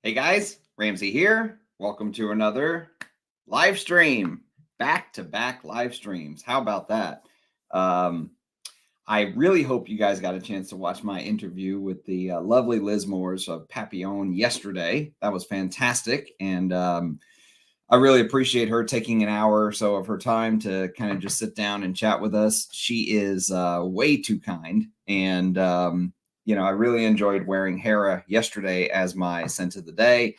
Hey guys, Ramsey here. Welcome to another live stream. Back-to-back live streams. How about that? I really hope you guys got a chance to watch my interview with the lovely Liz Moores of Papillon yesterday. That was fantastic. And I really appreciate her taking an hour or so of her time to kind of just sit down and chat with us. She is way too kind. And, I really enjoyed wearing Hera yesterday as my scent of the day.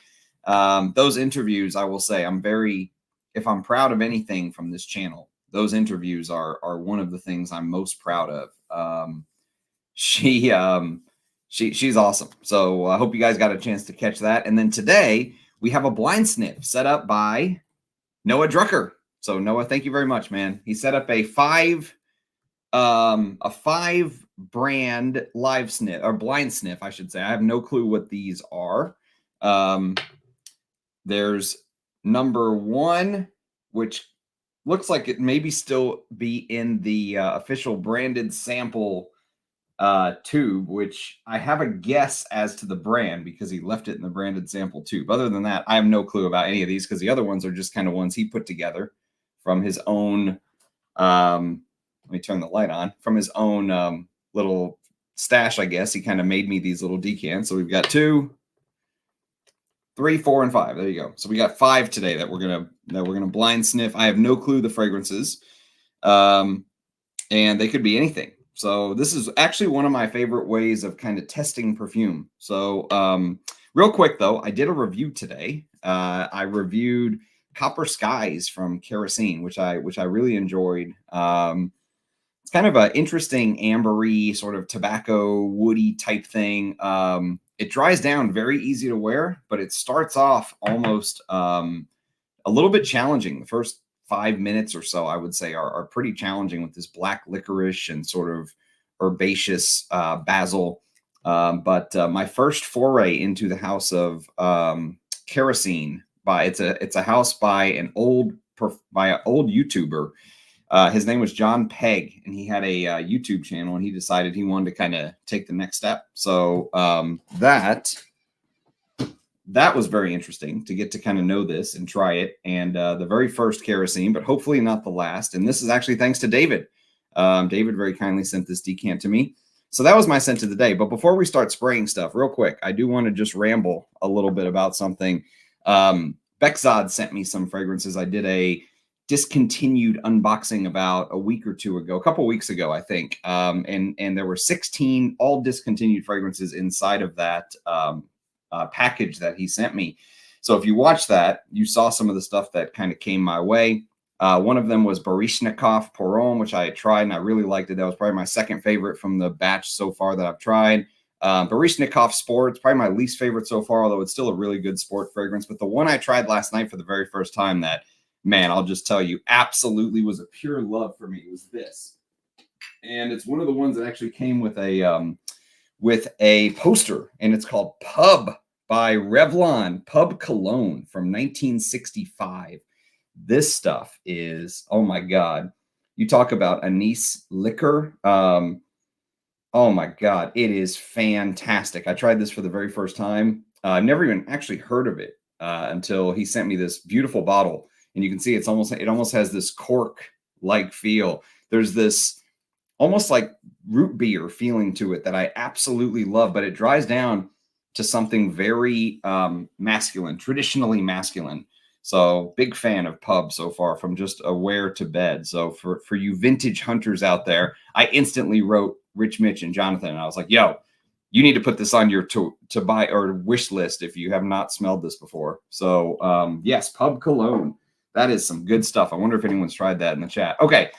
Those interviews, I will say, if I'm proud of anything from this channel, those interviews are one of the things I'm most proud of. She's awesome. So I hope you guys got a chance to catch that. And then today we have a blind sniff set up by Noah Drucker. So Noah, thank you very much, man. He set up a five brand live sniff or blind sniff, I should say. I have no clue what these are. There's number one, which looks like it maybe still be in the official branded sample tube, which I have a guess as to the brand because he left it in the branded sample tube. Other than that, I have no clue about any of these because the other ones are just kind of ones he put together from his own let me turn the light on. From his own little stash, I guess. He kind of made me these little decants. So we've got 2, 3, 4, and 5. There you go. So we got 5 today that we're gonna blind sniff. I have no clue the fragrances, and they could be anything. So this is actually one of my favorite ways of kind of testing perfume. So real quick though, I did a review today. I reviewed Copper Skies from Kerosene, which I really enjoyed. It's kind of an interesting ambery sort of tobacco woody type thing. It dries down very easy to wear, but it starts off almost a little bit challenging. The first 5 minutes or so, I would say, are pretty challenging with this black licorice and sort of herbaceous basil. But my first foray into the house of Kerosene it's a house by an old YouTuber. His name was John Pegg, and he had a YouTube channel, and he decided he wanted to kind of take the next step. So that was very interesting to get to kind of know this and try it. And the very first Kerosene, but hopefully not the last. And this is actually thanks to David. David very kindly sent this decant to me. So that was my scent of the day. But before we start spraying stuff, real quick, I do want to just ramble a little bit about something. Bexod sent me some fragrances. I did a discontinued unboxing about a couple weeks ago, I think. And there were 16 all discontinued fragrances inside of that package that he sent me. So if you watch that, you saw some of the stuff that kind of came my way. One of them was Baryshnikov Poron, which I had tried and I really liked it. That was probably my second favorite from the batch so far that I've tried. Baryshnikov Sport, it's probably my least favorite so far, although it's still a really good sport fragrance. But the one I tried last night for the very first time that, man, I'll just tell you, absolutely was a pure love for me was this. And it's one of the ones that actually came with a poster, and it's called Pub by Revlon Pub Cologne from 1965. This stuff is, oh my God. You talk about anise liquor. Oh my God, it is fantastic. I tried this for the very first time. I've never even actually heard of it until he sent me this beautiful bottle. And you can see it almost has this cork-like feel. There's this almost like root beer feeling to it that I absolutely love, but it dries down to something very masculine, traditionally masculine. So big fan of Pub so far, from just a wear to bed. So for you vintage hunters out there, I instantly wrote Rich Mitch and Jonathan, and I was like, yo, you need to put this on your to buy or wish list if you have not smelled this before. So yes, Pub Cologne. That is some good stuff. I wonder if anyone's tried that in the chat. Okay,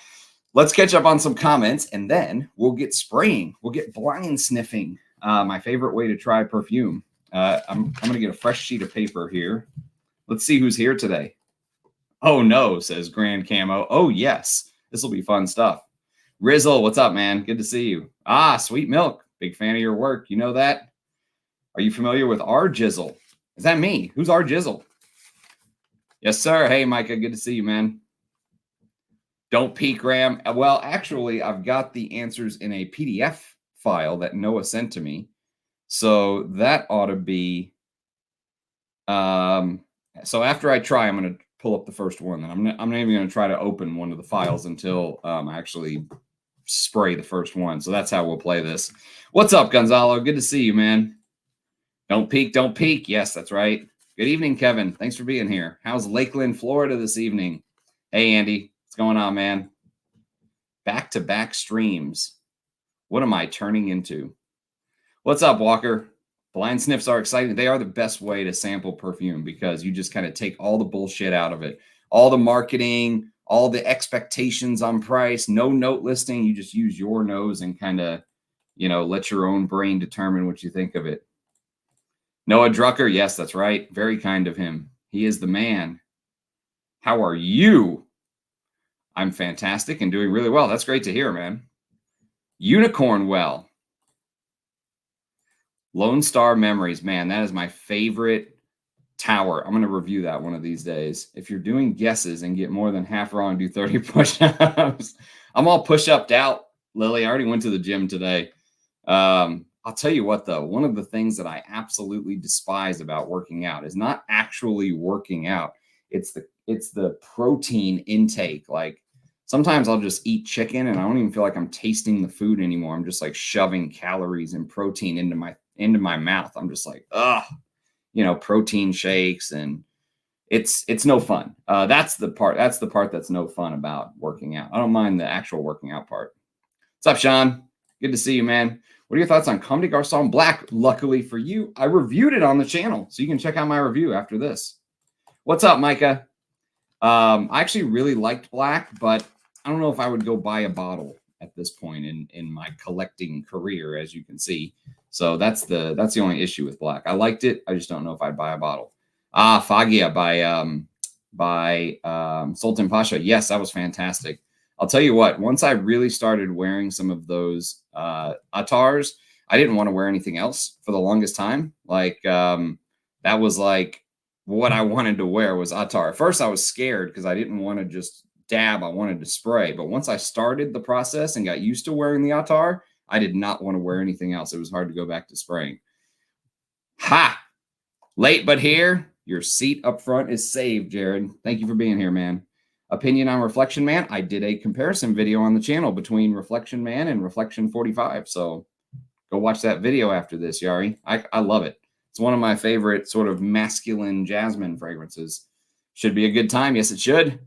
let's catch up on some comments, and then we'll get spraying. We'll get blind sniffing. My favorite way to try perfume. I'm going to get a fresh sheet of paper here. Let's see who's here today. Oh, no, says Grand Camo. Oh, yes. This will be fun stuff. Rizzle, what's up, man? Good to see you. Ah, Sweet Milk. Big fan of your work. You know that? Are you familiar with R Jizzle? Is that me? Who's R Jizzle? Yes, sir. Hey, Micah. Good to see you, man. Don't peek, Ram. Well, actually, I've got the answers in a PDF file that Noah sent to me. So that ought to be So after I try, I'm going to pull up the first one. And I'm not even going to try to open one of the files until I actually spray the first one. So that's how we'll play this. What's up, Gonzalo? Good to see you, man. Don't peek, don't peek. Yes, that's right. Good evening, Kevin. Thanks for being here. How's Lakeland, Florida this evening? Hey, Andy. What's going on, man? Back-to-back streams. What am I turning into? What's up, Walker? Blind sniffs are exciting. They are the best way to sample perfume because you just kind of take all the bullshit out of it. All the marketing, all the expectations on price, no note listing. You just use your nose and kind of, let your own brain determine what you think of it. Noah Drucker. Yes, that's right. Very kind of him. He is the man. How are you? I'm fantastic and doing really well. That's great to hear, man. Unicorn Well. Lone Star Memories. Man, that is my favorite tower. I'm going to review that one of these days. If you're doing guesses and get more than half wrong, do 30 push-ups. I'm all push-upped out, Lily. I already went to the gym today. I'll tell you what, though. One of the things that I absolutely despise about working out is not actually working out. It's the protein intake. Like, sometimes I'll just eat chicken and I don't even feel like I'm tasting the food anymore. I'm just like shoving calories and protein into my mouth. I'm just like, protein shakes, and it's no fun. That's the part that's no fun about working out. I don't mind the actual working out part. What's up, Sean? Good to see you, man. What are your thoughts on Comme des Garçons Black? Luckily for you, I reviewed it on the channel, so you can check out my review after this. What's up, Micah? I actually really liked Black, but I don't know if I would go buy a bottle at this point in my collecting career, as you can see. So that's the only issue with Black. I liked it. I just don't know if I'd buy a bottle. Fagia by Sultan Pasha. Yes, that was fantastic. I'll tell you what, once I really started wearing some of those attars, I didn't want to wear anything else for the longest time. Like, that was like what I wanted to wear was attar. At first, I was scared because I didn't want to just dab. I wanted to spray. But once I started the process and got used to wearing the attar, I did not want to wear anything else. It was hard to go back to spraying. Ha! Late but here. Your seat up front is saved, Jared. Thank you for being here, man. Opinion on Reflection Man. I did a comparison video on the channel between Reflection Man and Reflection 45. So go watch that video after this, Yari. I love it. It's one of my favorite sort of masculine jasmine fragrances. Should be a good time. Yes, it should.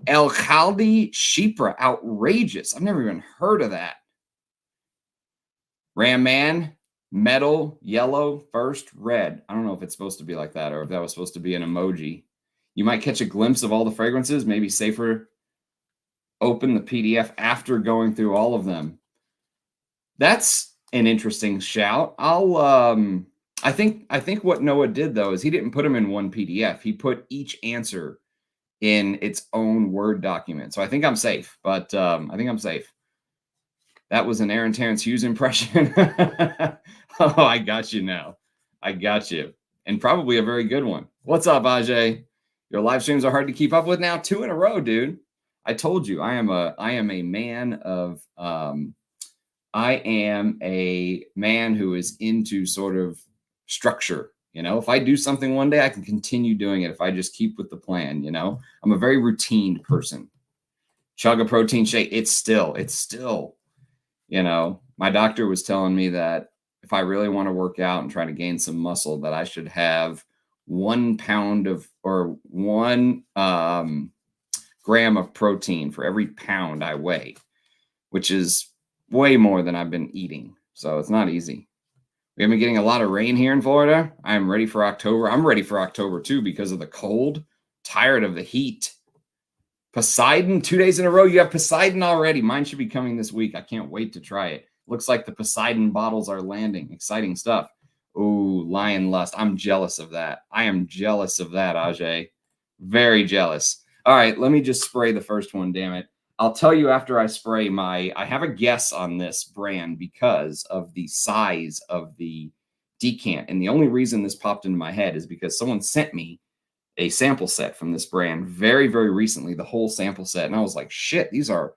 El Khaldi Shipra. Outrageous. I've never even heard of that. Ram Man. Metal. Yellow. First. Red. I don't know if it's supposed to be like that or if that was supposed to be an emoji. You might catch a glimpse of all the fragrances. Maybe safer open the PDF after going through all of them. That's an interesting shout. I think what Noah did, though, is he didn't put them in one PDF. He put each answer in its own Word document. So I think I'm safe, but I think I'm safe. That was an Aaron Terrence Hughes impression. Oh, I got you now. I got you. And probably a very good one. What's up, Ajay? Your live streams are hard to keep up with now. 2 in a row, dude. I told you, I am a man of I am a man who is into sort of structure. If I do something one day, I can continue doing it if I just keep with the plan. I'm a very routine person. Chug a protein shake. It's still, my doctor was telling me that if I really want to work out and try to gain some muscle, that I should have 1 pound or 1 gram of protein for every pound I weigh, which is way more than I've been eating. So it's not easy. We have been getting a lot of rain here in Florida. I'm ready for October. I'm ready for October too because of the cold. Tired of the heat. Poseidon, 2 days in a row. You have Poseidon already. Mine should be coming this week. I can't wait to try it. Looks like the Poseidon bottles are landing. Exciting stuff. Ooh, Lion Lust. I'm jealous of that. I am jealous of that, Ajay. Very jealous. All right, let me just spray the first one, damn it. I'll tell you after I spray I have a guess on this brand because of the size of the decant. And the only reason this popped into my head is because someone sent me a sample set from this brand very, very recently, the whole sample set. And I was like, shit, these are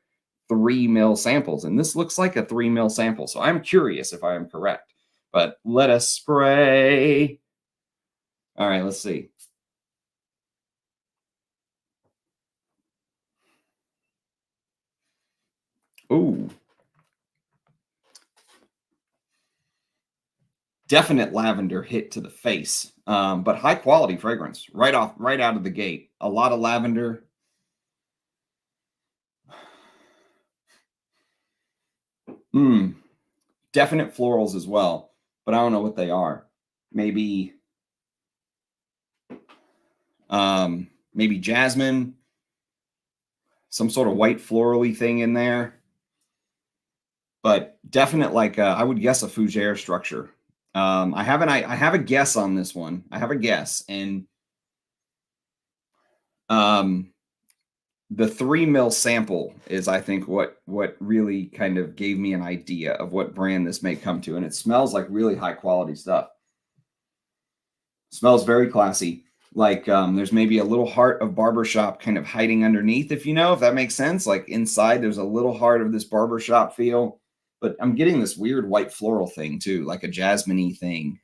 3 ml samples. And this looks like a 3 ml sample. So I'm curious if I am correct. But let us spray. All right, let's see. Ooh. Definite lavender hit to the face, but high quality fragrance right out of the gate. A lot of lavender. Definite florals as well, but I don't know what they are. Maybe, maybe jasmine, some sort of white florally thing in there, but definite like I would guess a fougere structure. I have a guess on this one. I have a guess, and um, the 3 ml sample is, I think, what really kind of gave me an idea of what brand this may come to, and it smells like really high quality stuff. Smells very classy. Like there's maybe a little heart of barbershop kind of hiding underneath, if that makes sense. Like inside, there's a little heart of this barbershop feel, but I'm getting this weird white floral thing too, like a jasmine-y thing.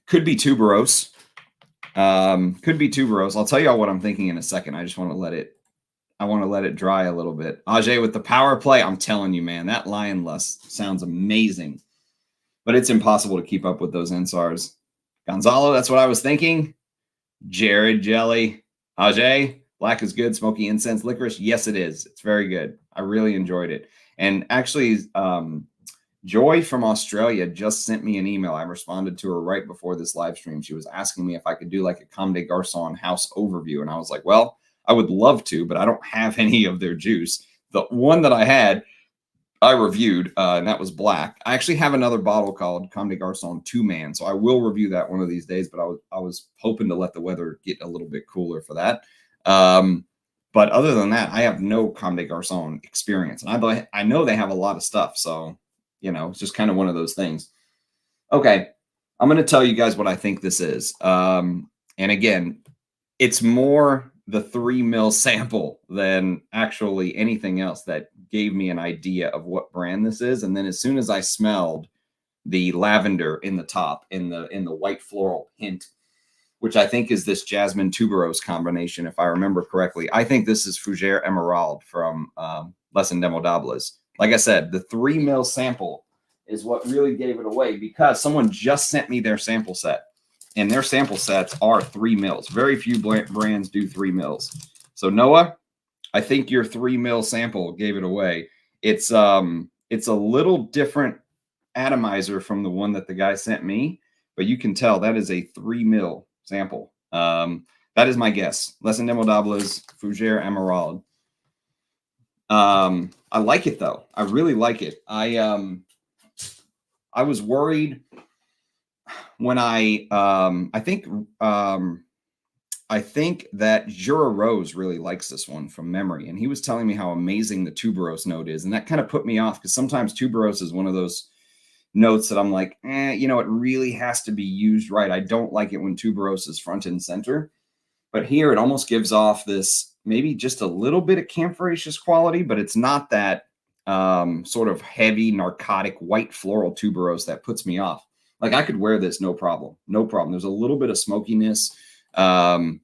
Could be tuberose. Could be tuberose. I'll tell you all what I'm thinking in a second. I just want to let it dry a little bit. Ajay with the power play. I'm telling you, man, that lion lust sounds amazing. But it's impossible to keep up with those NSARs. Gonzalo, that's what I was thinking. Jared, jelly. Ajay, black is good. Smoky incense, licorice. Yes, it is. It's very good. I really enjoyed it. And actually, Joy from Australia just sent me an email. I responded to her right before this live stream. She was asking me if I could do like a Comme des Garçons house overview. And I was like, well, I would love to, but I don't have any of their juice. The one that I had, I reviewed, and that was black. I actually have another bottle called Comme des Garçons 2-Man, so I will review that one of these days, but I was hoping to let the weather get a little bit cooler for that. But other than that, I have no Comme des Garçons experience. And I know they have a lot of stuff, so, it's just kind of one of those things. Okay, I'm going to tell you guys what I think this is. And again, it's more the 3 ml sample than actually anything else that gave me an idea of what brand this is. And then as soon as I smelled the lavender in the top, in the white floral hint, which I think is this jasmine tuberose combination, if I remember correctly, I think this is Fougère Emerald from Les Indemodables. Like I said, the 3 ml sample is what really gave it away, because someone just sent me their sample set. And their sample sets are 3 mls. Very few brands do 3 mls. So Noah, I think your 3 ml sample gave it away. It's a little different atomizer from the one that the guy sent me, but you can tell that is a 3 ml sample. That is my guess. Les Indemodables, Fougère Emerald. I like it though. I really like it. I was worried when I think that Jura Rose really likes this one from memory, and he was telling me how amazing the tuberose note is, and that kind of put me off, because sometimes tuberose is one of those notes that I'm like, it really has to be used right. I don't like it when tuberose is front and center, but here it almost gives off this maybe just a little bit of camphoraceous quality, but it's not that sort of heavy narcotic white floral tuberose that puts me off. Like I could wear this, no problem. No problem. There's a little bit of smokiness. There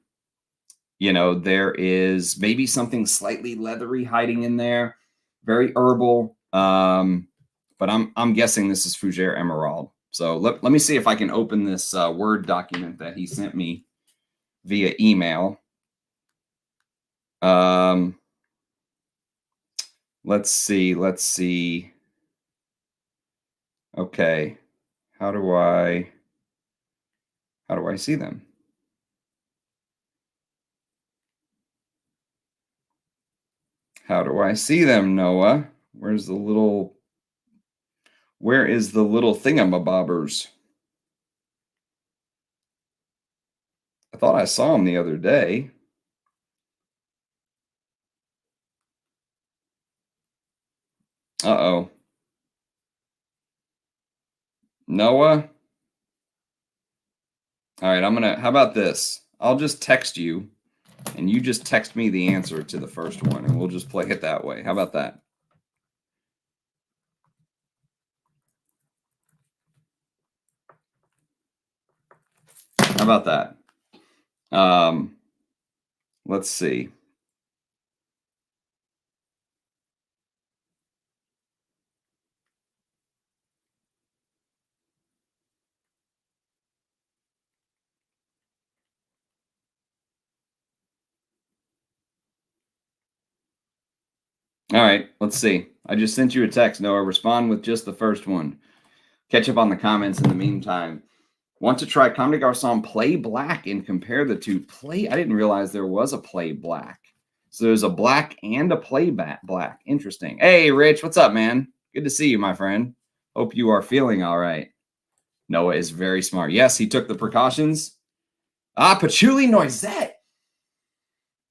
is maybe something slightly leathery hiding in there. Very herbal. But I'm guessing this is Fougère Emerald. So let me see if I can open this Word document that he sent me via email. Let's see. Okay. How do I see them? How do I see them, Noah? Where is the little thingamabobbers? I thought I saw them the other day. Uh-oh. Noah? All right, how about this? I'll just text you, and you just text me the answer to the first one, and we'll just play it that way. How about that? about that? Let's see. All right, let's see. I just sent you a text, Noah. Respond with just the first one. Catch up on the comments in the meantime. Want to try Comme des Garçons Play Black and compare the two. Play, I didn't realize there was a Play Black. So there's a black and a Play Black. Interesting. Hey, Rich, what's up, man? Good to see you, my friend. Hope you are feeling all right. Noah is very smart. Yes, he took the precautions. Ah, Patchouli Noisette.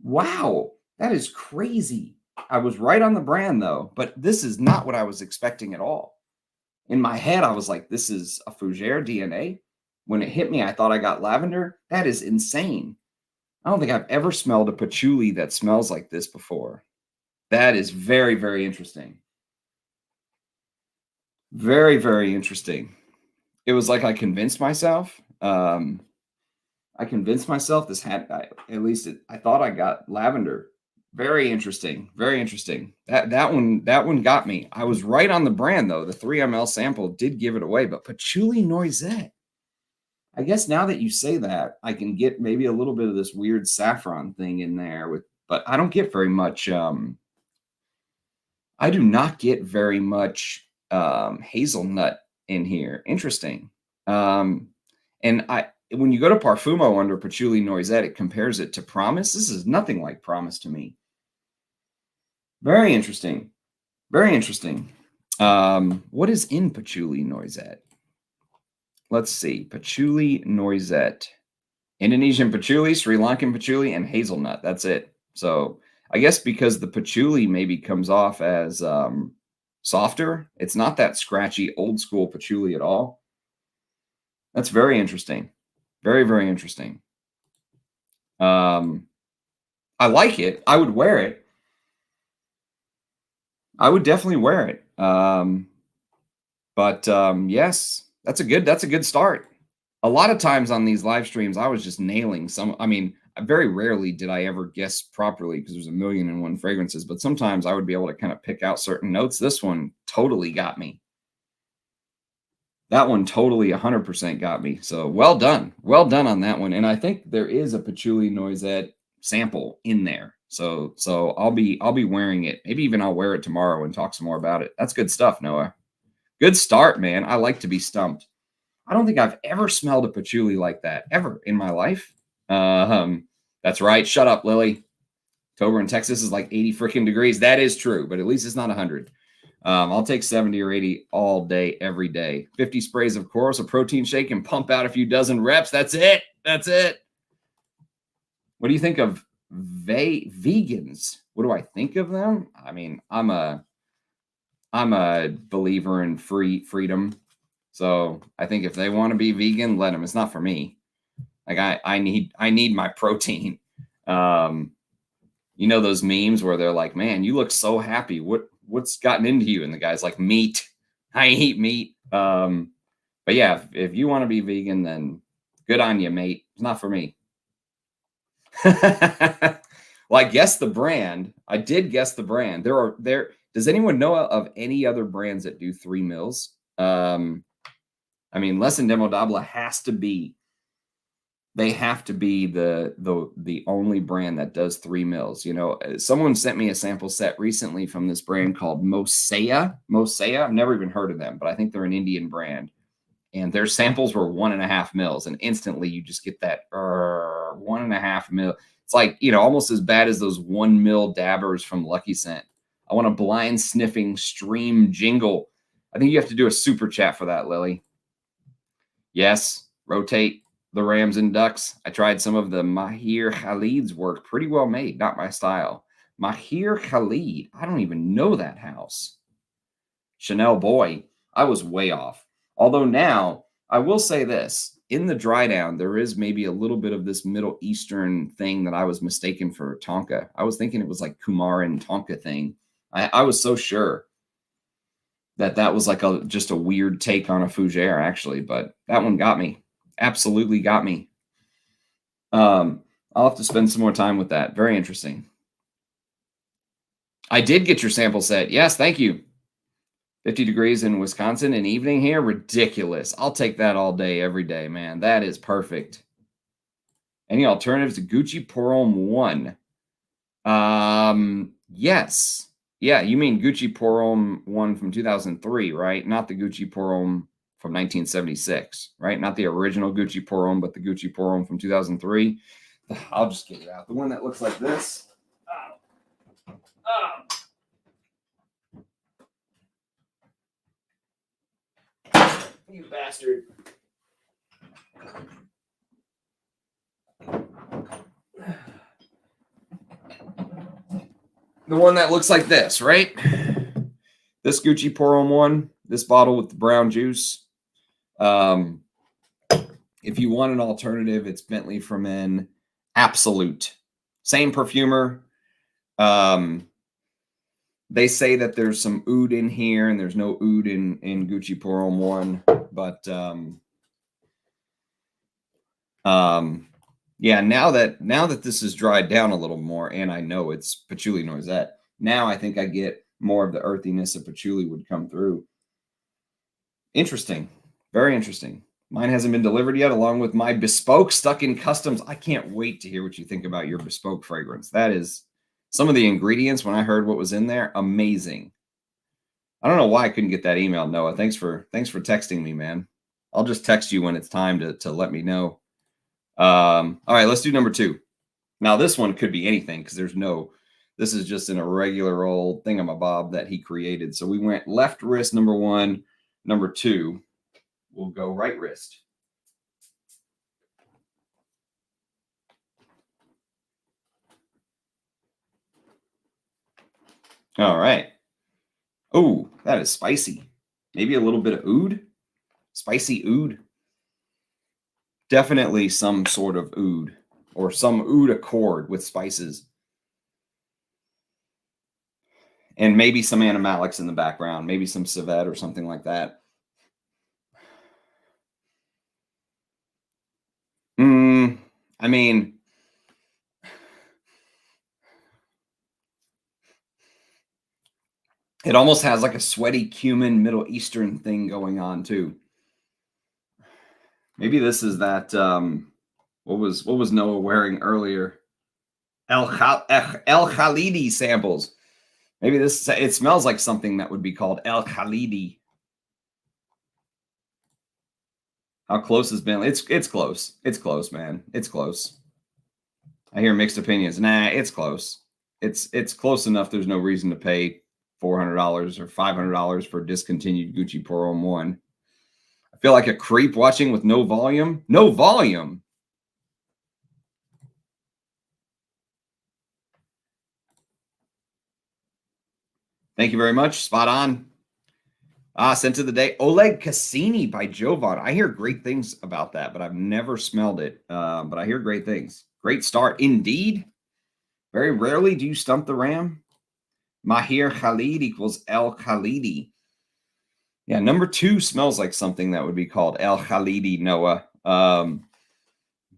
Wow, that is crazy. I was right on the brand, though, but this is not what I was expecting at all. In my head, I was like, this is a Fougere DNA. When it hit me, I thought I got lavender. That is insane. I don't think I've ever smelled a patchouli that smells like this before. That is very, very interesting. Very, very interesting. It was like I convinced myself. This had, at least I thought I got lavender. Very interesting. Very interesting. That one got me. I was right on the brand, though. The 3 ml sample did give it away, but Patchouli Noisette. I guess now that you say that, I can get maybe a little bit of this weird saffron thing in there but I don't get very much. I do not get very much hazelnut in here. Interesting. And when you go to Parfumo under Patchouli Noisette, it compares it to Promise. This is nothing like Promise to me. Very interesting. Very interesting. What is in Patchouli Noisette? Let's see. Patchouli Noisette. Indonesian patchouli, Sri Lankan patchouli, and hazelnut. That's it. So I guess because the patchouli maybe comes off as softer, it's not that scratchy, old school patchouli at all. That's very interesting. Very, very interesting. I like it. I would wear it. I would definitely wear it. Yes, that's a good start. A lot of times on these live streams, I was just nailing some. I mean, very rarely did I ever guess properly because there's a million and one fragrances, but sometimes I would be able to kind of pick out certain notes. This one totally got me. That one totally 100% got me. So well done. Well done on that one. And I think there is a Patchouli Noisette sample in there. So I'll be wearing it. Maybe even I'll wear it tomorrow and talk some more about it. That's good stuff, Noah. Good start, man. I like to be stumped. I don't think I've ever smelled a patchouli like that ever in my life. That's right. Shut up, Lily. October in Texas is like 80 freaking degrees. That is true, but at least it's not 100. I'll take 70 or 80 all day, every day. 50 sprays of Chorus, a protein shake, and pump out a few dozen reps. That's it. That's it. What do you think of vegans? What do I think of them? I mean, I'm a believer in freedom. So I think if they want to be vegan, let them. It's not for me. Like I need my protein. You know those memes where they're like, "Man, you look so happy. What's gotten into you?" And the guy's like, "Meat. I eat meat." But yeah, if you want to be vegan, then good on you, mate. It's not for me. Well, I guessed the brand. I did guess the brand. Does anyone know of any other brands that do 3 mils? I mean, Les Indemodables has to be. They have to be the only brand that does 3 mils. You know, someone sent me a sample set recently from this brand called Mosea. Mosea. I've never even heard of them, but I think they're an Indian brand. And their samples were 1.5 mils, and instantly you just get that 1.5 mil. It's like, you know, almost as bad as those 1 mil dabbers from Lucky Scent. I want a blind sniffing stream jingle. I think you have to do a super chat for that, Lily. Yes, rotate the Rams and Ducks. I tried some of the Mahir Khalid's work. Pretty well made. Not my style. Mahir Khalid. I don't even know that house. Chanel Boy. I was way off. Although now, I will say this. In the dry down, there is maybe a little bit of this Middle Eastern thing that I was mistaken for Tonka. I was thinking it was like Kumaran Tonka thing. I was so sure that was like just a weird take on a Fougere, actually. But that one got me. Absolutely got me. I'll have to spend some more time with that. Very interesting. I did get your sample set. Yes, thank you. 50 degrees in Wisconsin in evening here. Ridiculous. I'll take that all day, every day, man. That is perfect. Any alternatives to Gucci Pour Homme 1? Yes. Yeah, you mean Gucci Pour Homme 1 from 2003, right? Not the Gucci Pour Homme from 1976, right? Not the original Gucci Pour Homme, but the Gucci Pour Homme from 2003. I'll just get it out. The one that looks like this. You bastard. The one that looks like this, right? This Gucci Pour Homme one, this bottle with the brown juice. If you want an alternative, it's Bentley from an Absolute. Same perfumer. They say that there's some oud in here, and there's no oud in Gucci Pour Homme 1. But yeah, now that this is dried down a little more, and I know it's Patchouli Noisette, now I think I get more of the earthiness of patchouli would come through. Interesting. Very interesting. Mine hasn't been delivered yet, along with my bespoke stuck in customs. I can't wait to hear what you think about your bespoke fragrance. That is some of the ingredients, when I heard what was in there, amazing. I don't know why I couldn't get that email, Noah. Thanks for texting me, man. I'll just text you when it's time to let me know. All right, let's do number 2. Now, this one could be anything because this is just an irregular old thingamabob that he created. So we went left wrist, number 1. Number 2, we'll go right wrist. All right. Oh, that is spicy. Maybe a little bit of oud. Spicy oud. Definitely some sort of oud or some oud accord with spices. And maybe some animalics in the background, maybe some civet or something like that. I mean, it almost has like a sweaty cumin Middle Eastern thing going on too. Maybe this is that what was Noah wearing earlier? El Khalidi samples. Maybe it smells like something that would be called El Khalidi. How close has been? It's close. It's close, man. It's close. I hear mixed opinions. Nah, it's close. It's close enough. There's no reason to pay $400 or $500 for discontinued Gucci Pour Homme 1. I feel like a creep watching with no volume. No volume. Thank you very much. Spot on. Scent of the day, Oleg Cassini by Jovan. I hear great things about that, but I've never smelled it. But I hear great things. Great start. Indeed. Very rarely do you stump the ram. Mahir Khalid equals El Khalidi. Yeah, number 2 smells like something that would be called El Khalidi, Noah.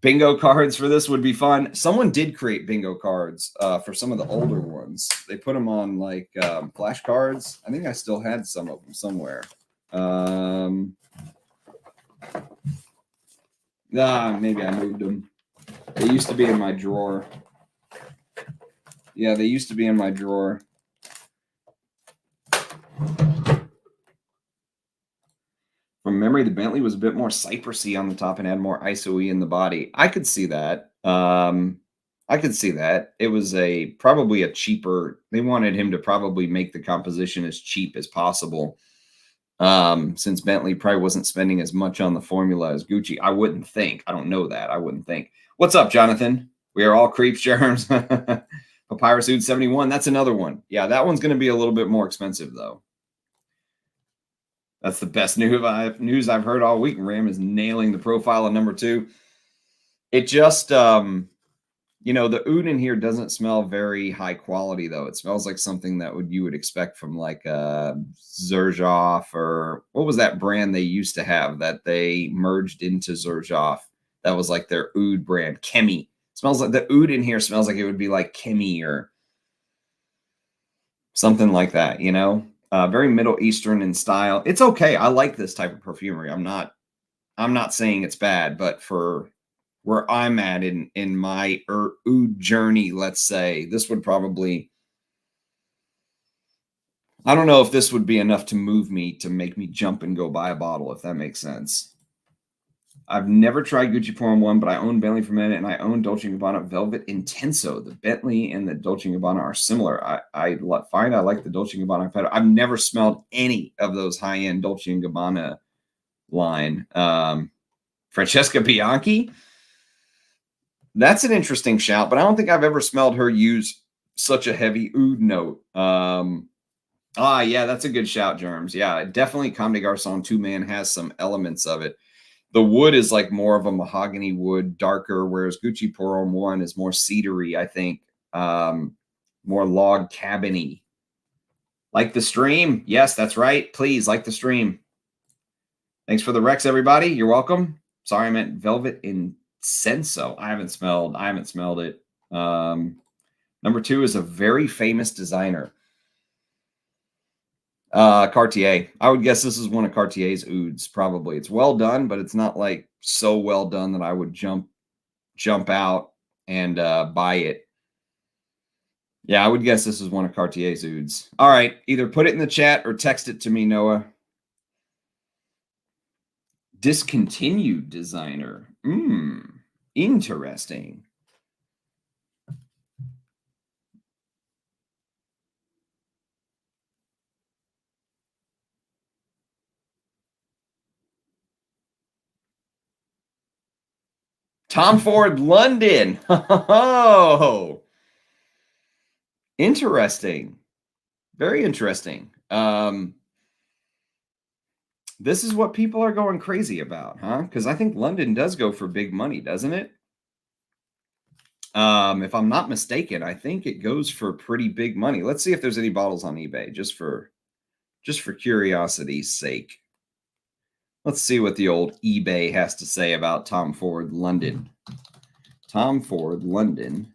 Bingo cards for this would be fun. Someone did create bingo cards for some of the older ones. They put them on like flashcards. I think I still had some of them somewhere. Maybe I moved them. They used to be in my drawer. Yeah, they used to be in my drawer. From memory, the Bentley was a bit more cypressy on the top and had more ISO-E in the body. I could see that. I could see that. It was probably a cheaper. They wanted him to probably make the composition as cheap as possible. Since Bentley probably wasn't spending as much on the formula as Gucci. I wouldn't think. I don't know that. I wouldn't think. What's up, Jonathan? We are all creeps, germs. Papyrus Oud 71. That's another one. Yeah, that one's going to be a little bit more expensive, though. That's the best news I've heard all week. Ram is nailing the profile of number 2. It just, the oud in here doesn't smell very high quality, though. It smells like something that you would expect from like Xerjoff, or what was that brand they used to have that they merged into Xerjoff? That was like their oud brand, Chemi. Smells like the oud in here smells like it would be like Chemi or something like that, you know? Very Middle Eastern in style. It's okay. I like this type of perfumery. I'm not saying it's bad, but for where I'm at in my oud journey, let's say, this would probably, I don't know if this would be enough to move me to make me jump and go buy a bottle, if that makes sense. I've never tried Gucci Pour One, but I own Bentley Fermented and I own Dolce & Gabbana Velvet Intenso. The Bentley and the Dolce & Gabbana are similar. I find I like the Dolce & Gabbana better. I've never smelled any of those high-end Dolce & Gabbana line. Francesca Bianchi, that's an interesting shout, but I don't think I've ever smelled her use such a heavy oud note. Yeah, that's a good shout, Germs. Yeah, definitely Comme des Garçons 2-Man has some elements of it. The wood is like more of a mahogany wood, darker, whereas Gucci Pour One is more cedary, I think, more log cabiny. Like the stream? Yes, that's right. Please like the stream. Thanks for the Rex, everybody. You're welcome. Sorry, I meant Velvet Incenso. I haven't smelled it. Number 2 is a very famous designer. Cartier. I would guess this is one of Cartier's ouds, probably. It's well done, but it's not like so well done that I would jump out and buy it. Yeah, I would guess this is one of Cartier's ouds. All right, either put it in the chat or text it to me, Noah. Discontinued designer. Interesting. Tom Ford London. Oh, interesting. Very interesting. This is what people are going crazy about, huh? Because I think London does go for big money, doesn't it? If I'm not mistaken, I think it goes for pretty big money. Let's see if there's any bottles on eBay, just for curiosity's sake. Let's see what the old eBay has to say about Tom Ford London. Tom Ford London.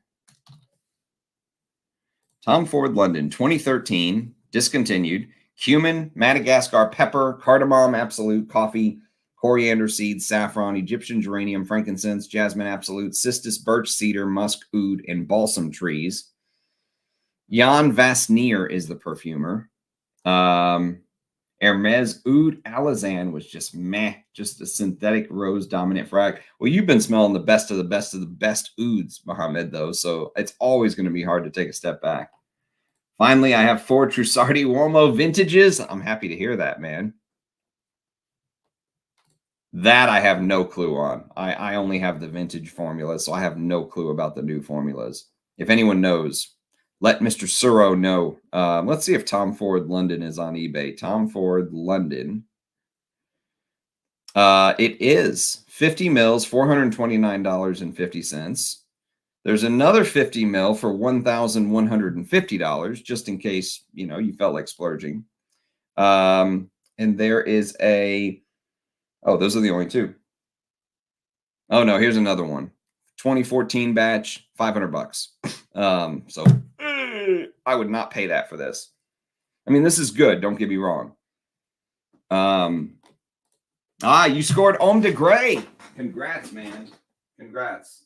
Tom Ford London, 2013, discontinued. Cumin, Madagascar pepper, cardamom absolute, coffee, coriander seeds, saffron, Egyptian geranium, frankincense, jasmine absolute, cistus, birch, cedar, musk, oud, and balsam trees. Jan Vasnier is the perfumer. Hermes Oud Alizan was just meh, just a synthetic rose dominant frag. Well, you've been smelling the best of the best of the best ouds, Mohammed, though, so it's always going to be hard to take a step back. Finally, I have 4 Trussardi Uomo vintages. I'm happy to hear that, man. That I have no clue on. I only have the vintage formula, so I have no clue about the new formulas. If anyone knows, let Mr. Suro know. Let's see if Tom Ford London is on eBay. Tom Ford London. It is 50 mils, $429.50. There's another 50 mil for $1,150, just in case, you felt like splurging. And there is a, those are the only 2. Oh no, here's another one. 2014 batch, $500. So I would not pay that for this. I mean, this is good. Don't get me wrong. You scored Homme de Grey. Congrats, man. Congrats.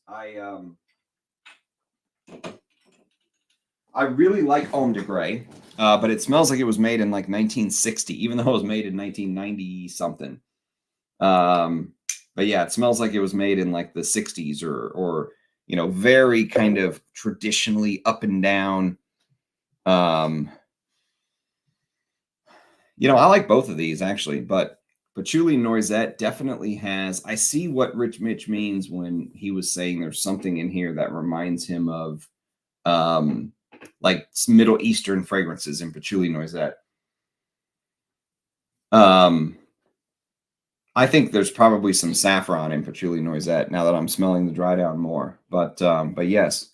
I really like Homme de Grey, but it smells like it was made in like 1960, even though it was made in 1990 something. But yeah, it smells like it was made in like the 60s or very kind of traditionally up and down. I like both of these actually, but Patchouli Noisette definitely has. I see what Rich Mitch means when he was saying there's something in here that reminds him of like Middle Eastern fragrances in Patchouli Noisette. I think there's probably some saffron in Patchouli Noisette now that I'm smelling the dry down more. But yes,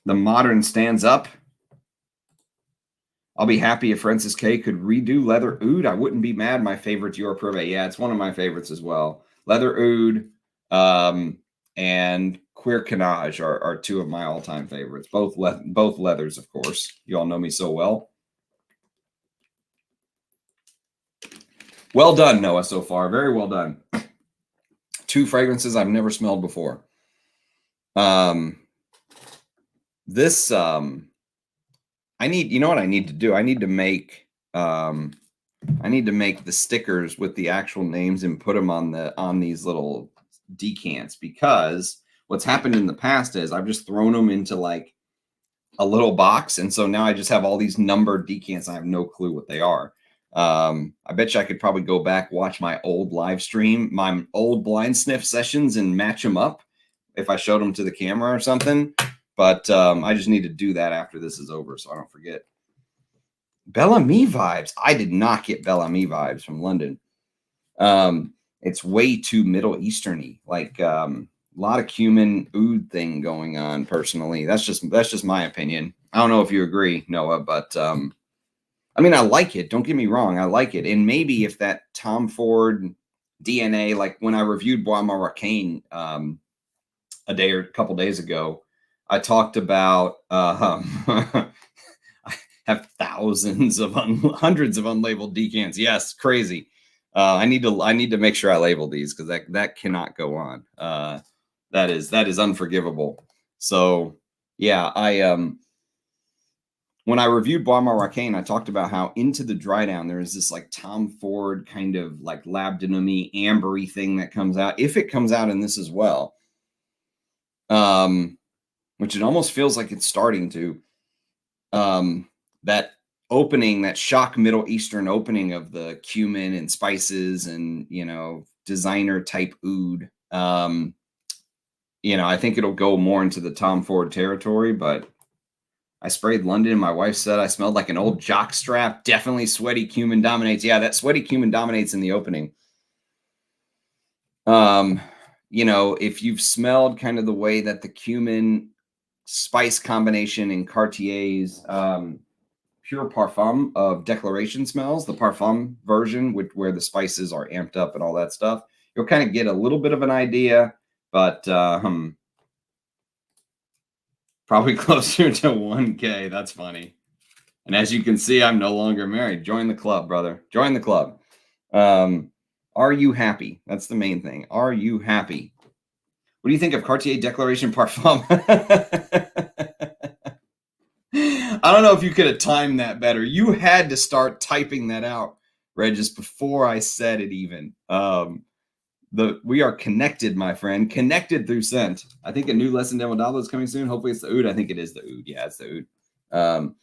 the modern stands up. I'll be happy if Francis K could redo Leather Oud. I wouldn't be mad. My favorite Dior Privé. Yeah, it's one of my favorites as well. Leather Oud, and Queer Canage are two of my all-time favorites. Both leathers, of course. You all know me so well. Well done, Noah, so far. Very well done. 2 fragrances I've never smelled before. This I need, you know what I need to do? I need to make the stickers with the actual names and put them on these little decants, because what's happened in the past is I've just thrown them into like a little box, and so now I just have all these numbered decants. I have no clue what they are. I bet you I could probably go back, watch my old live stream, my old blind sniff sessions, and match them up if I showed them to the camera or something. But I just need to do that after this is over so I don't forget. Bellamy vibes. I did not get Bellamy vibes from London. It's way too Middle Eastern-y, like a lot of cumin oud thing going on. Personally, that's just my opinion. I don't know if you agree, Noah, but I mean, I like it. Don't get me wrong, I like it. And maybe if that Tom Ford DNA, like when I reviewed Bois Marocain a day or a couple days ago, I talked about I have thousands of hundreds of unlabeled decants. Yes, crazy. I need to make sure I label these, because that cannot go on. That is unforgivable. So yeah, when I reviewed Bois Marocain, I talked about how into the dry down there is this like Tom Ford kind of like labdanum-y, ambery thing that comes out. If it comes out in this as well, which it almost feels like it's starting to, that opening, that shock Middle Eastern opening of the cumin and spices and, you know, designer type oud. You know, I think it'll go more into the Tom Ford territory, but I sprayed London. My wife said I smelled like an old jock strap. Definitely sweaty cumin dominates. Yeah, that sweaty cumin dominates in the opening. You know, if you've smelled kind of the way that the cumin spice combination in Cartier's Pure Parfum of Declaration smells, the Parfum version, where the spices are amped up and all that stuff, you'll kind of get a little bit of an idea, but probably closer to 1K. That's funny. And as you can see, I'm no longer married. Join the club, brother. Join the club. Are you happy? That's the main thing. Are you happy? What do you think of Cartier Declaration Parfum? I don't know if you could have timed that better. You had to start typing that out, Regis, before I said it even. We are connected, my friend. Connected through scent. I think a new Les Indemodables is coming soon. Hopefully it's the oud. I think it is the oud. Yeah, it's the oud.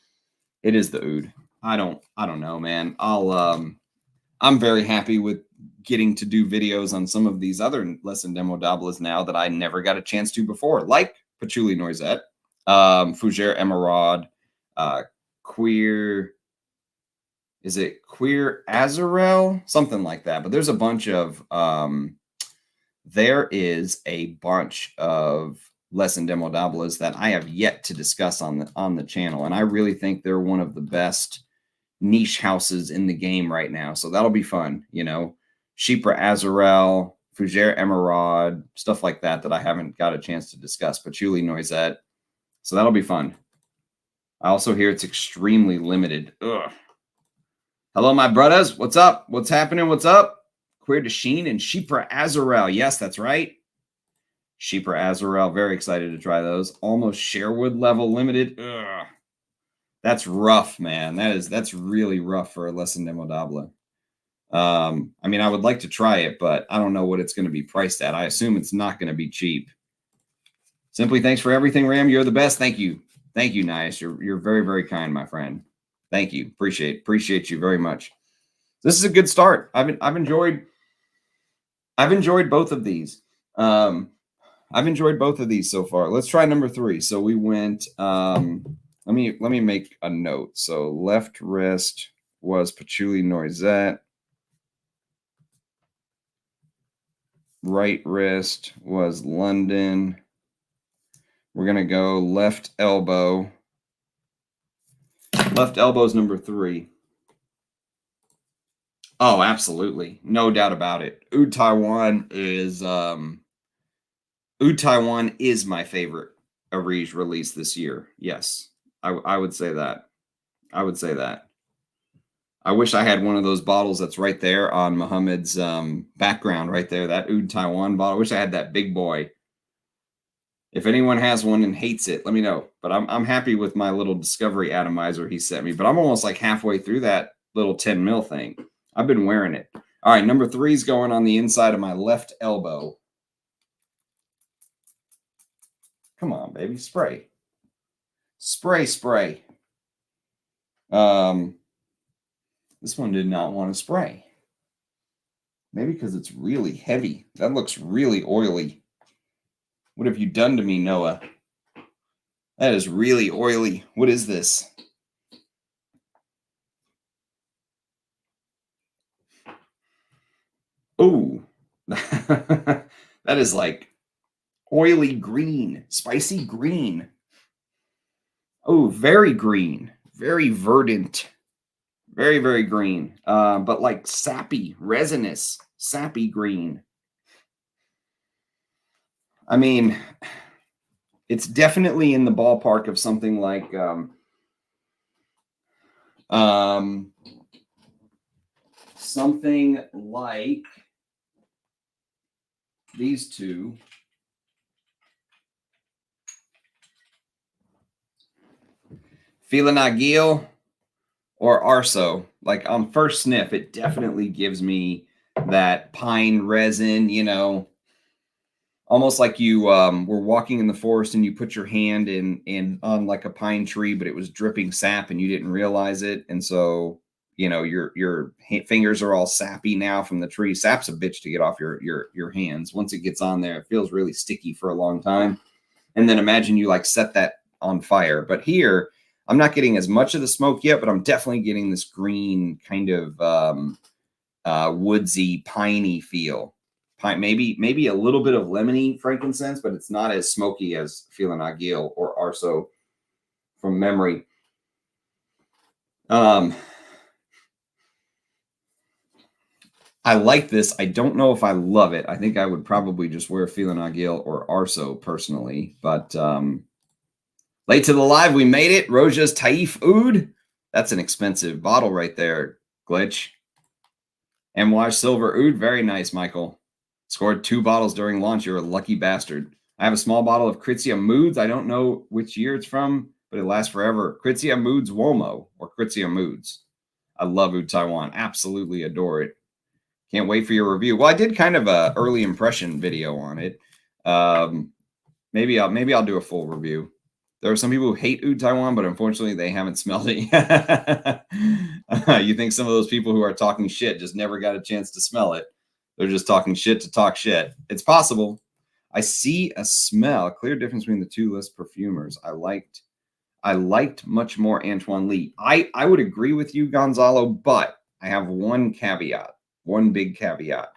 It is the oud. I don't know, man. I'm very happy with getting to do videos on some of these other Les Indemodables now that I never got a chance to before, like Patchouli Noisette, Fougère Emeraude, Queer Azarel? Something like that. But there's a bunch of there is a bunch of Les Indemodables that I have yet to discuss on the channel, and I really think they're one of the best niche houses in the game right now. So that'll be fun, you know. Chypre Azarel, Fougère Emeraude, stuff like that I haven't got a chance to discuss. Patchouli Noisette. So that'll be fun. I also hear it's extremely limited. Ugh. Hello, my brothers. What's up? What's happening? What's up? Queer de Chine and Chypre Azarel. Yes, that's right. Chypre Azarel. Very excited to try those. Almost Sherwood level limited. Ugh. That's rough, man. That's really rough for a Les Indemodables. I mean, I would like to try it, but I don't know what it's going to be priced at. I assume it's not going to be cheap. Simply thanks for everything, Ram. You're the best. Thank you. Thank you, Nice. You're very, very kind, my friend. Thank you. Appreciate you very much. This is a good start. I've enjoyed both of these. I've enjoyed both of these so far. Let's try number 3. So we went let me make a note. So left wrist was Patchouli Noisette. Right wrist was London. We're going to go left elbow. Left elbow is number 3. Oh, absolutely. No doubt about it. Oud Taiwan is my favorite Arige release this year. Yes. I would say that. I would say that. I wish I had one of those bottles that's right there on Muhammad's background right there, that Oud Taiwan bottle. I wish I had that big boy. If anyone has one and hates it, let me know. But I'm happy with my little Discovery atomizer he sent me. But I'm almost like halfway through that little 10 mil thing. I've been wearing it. All right, number 3 is going on the inside of my left elbow. Come on, baby, spray. Spray, spray. This one did not want to spray. Maybe because it's really heavy. That looks really oily. What have you done to me, Noah? That is really oily. What is this? Oh, that is like oily green, spicy green. Oh, very green, very verdant, very, very green, but like sappy, resinous, sappy green. I mean, it's definitely in the ballpark of something like something like these two. Feeling or Arso. Like on first sniff, it definitely gives me that pine resin, you know, almost like you were walking in the forest and you put your hand in on like a pine tree, but it was dripping sap and you didn't realize it. And so, you know, your fingers are all sappy now from the tree. Sap's a bitch to get off your hands. Once it gets on there, it feels really sticky for a long time. And then imagine you like set that on fire. But here, I'm not getting as much of the smoke yet, but I'm definitely getting this green kind of woodsy, piney feel. Pine, maybe a little bit of lemony frankincense, but it's not as smoky as Feeling Agil or Arso from memory. I like this. I don't know if I love it. I think I would probably just wear Feeling Agil or Arso personally, but late to the live, we made it. Roja's Taif Oud. That's an expensive bottle right there, Glitch. Amouage Silver Oud. Very nice, Michael. Scored 2 bottles during launch. You're a lucky bastard. I have a small bottle of Kritzia Moods. I don't know which year it's from, but it lasts forever. Kritzia Moods Womo or Kritzia Moods. I love Oud Taiwan. Absolutely adore it. Can't wait for your review. Well, I did kind of a early impression video on it. Maybe I'll do a full review. There are some people who hate Oud Taiwan, but unfortunately they haven't smelled it yet. You think some of those people who are talking shit just never got a chance to smell it. They're just talking shit to talk shit. It's possible. I see a smell, a clear difference between the two list perfumers. I liked much more Antoine Lee. I would agree with you, Gonzalo, but I have one caveat, one big caveat,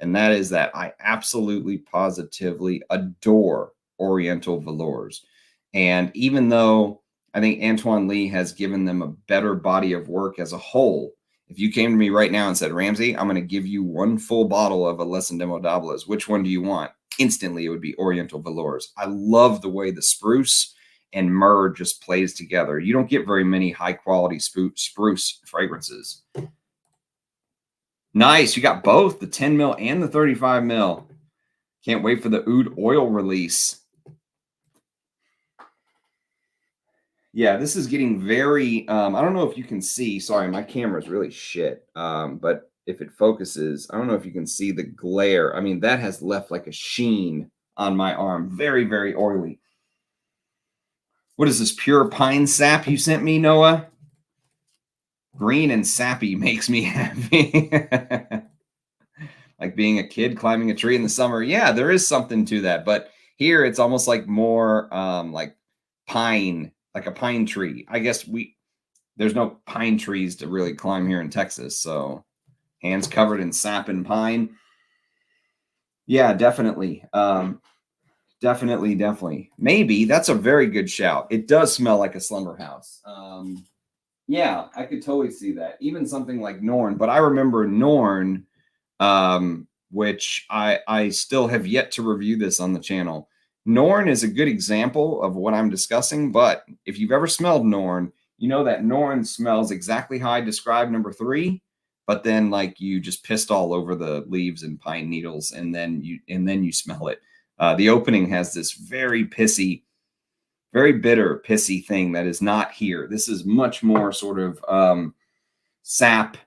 and that is that I absolutely positively adore Oriental velours. And even though I think Antoine Lee has given them a better body of work as a whole, if you came to me right now and said, Ramsey, I'm going to give you one full bottle of a Les Indemodables, which one do you want? Instantly, it would be Oriental velours. I love the way the spruce and myrrh just plays together. You don't get very many high-quality spruce fragrances. Nice. You got both, the 10 mil and the 35 mil. Can't wait for the Oud oil release. Yeah, this is getting very, I don't know if you can see, sorry, my camera is really shit, but if it focuses, I don't know if you can see the glare. I mean, that has left like a sheen on my arm. Very, very oily. What is this, pure pine sap you sent me, Noah? Green and sappy makes me happy. Like being a kid climbing a tree in the summer. Yeah, there is something to that, but here it's almost like more like pine, like a pine tree. I guess there's no pine trees to really climb here in Texas, so hands covered in sap and pine. Yeah, definitely. Definitely. Maybe that's a very good shout. It does smell like a slumber house. Yeah, I could totally see that. Even something like Norn, but I remember Norn, which I still have yet to review this on the channel. Norn is a good example of what I'm discussing, but if you've ever smelled Norn, you know that Norn smells exactly how I described number 3, but then like you just pissed all over the leaves and pine needles, and then you smell it. The opening has this very pissy, very bitter, pissy thing that is not here. This is much more sort of sap,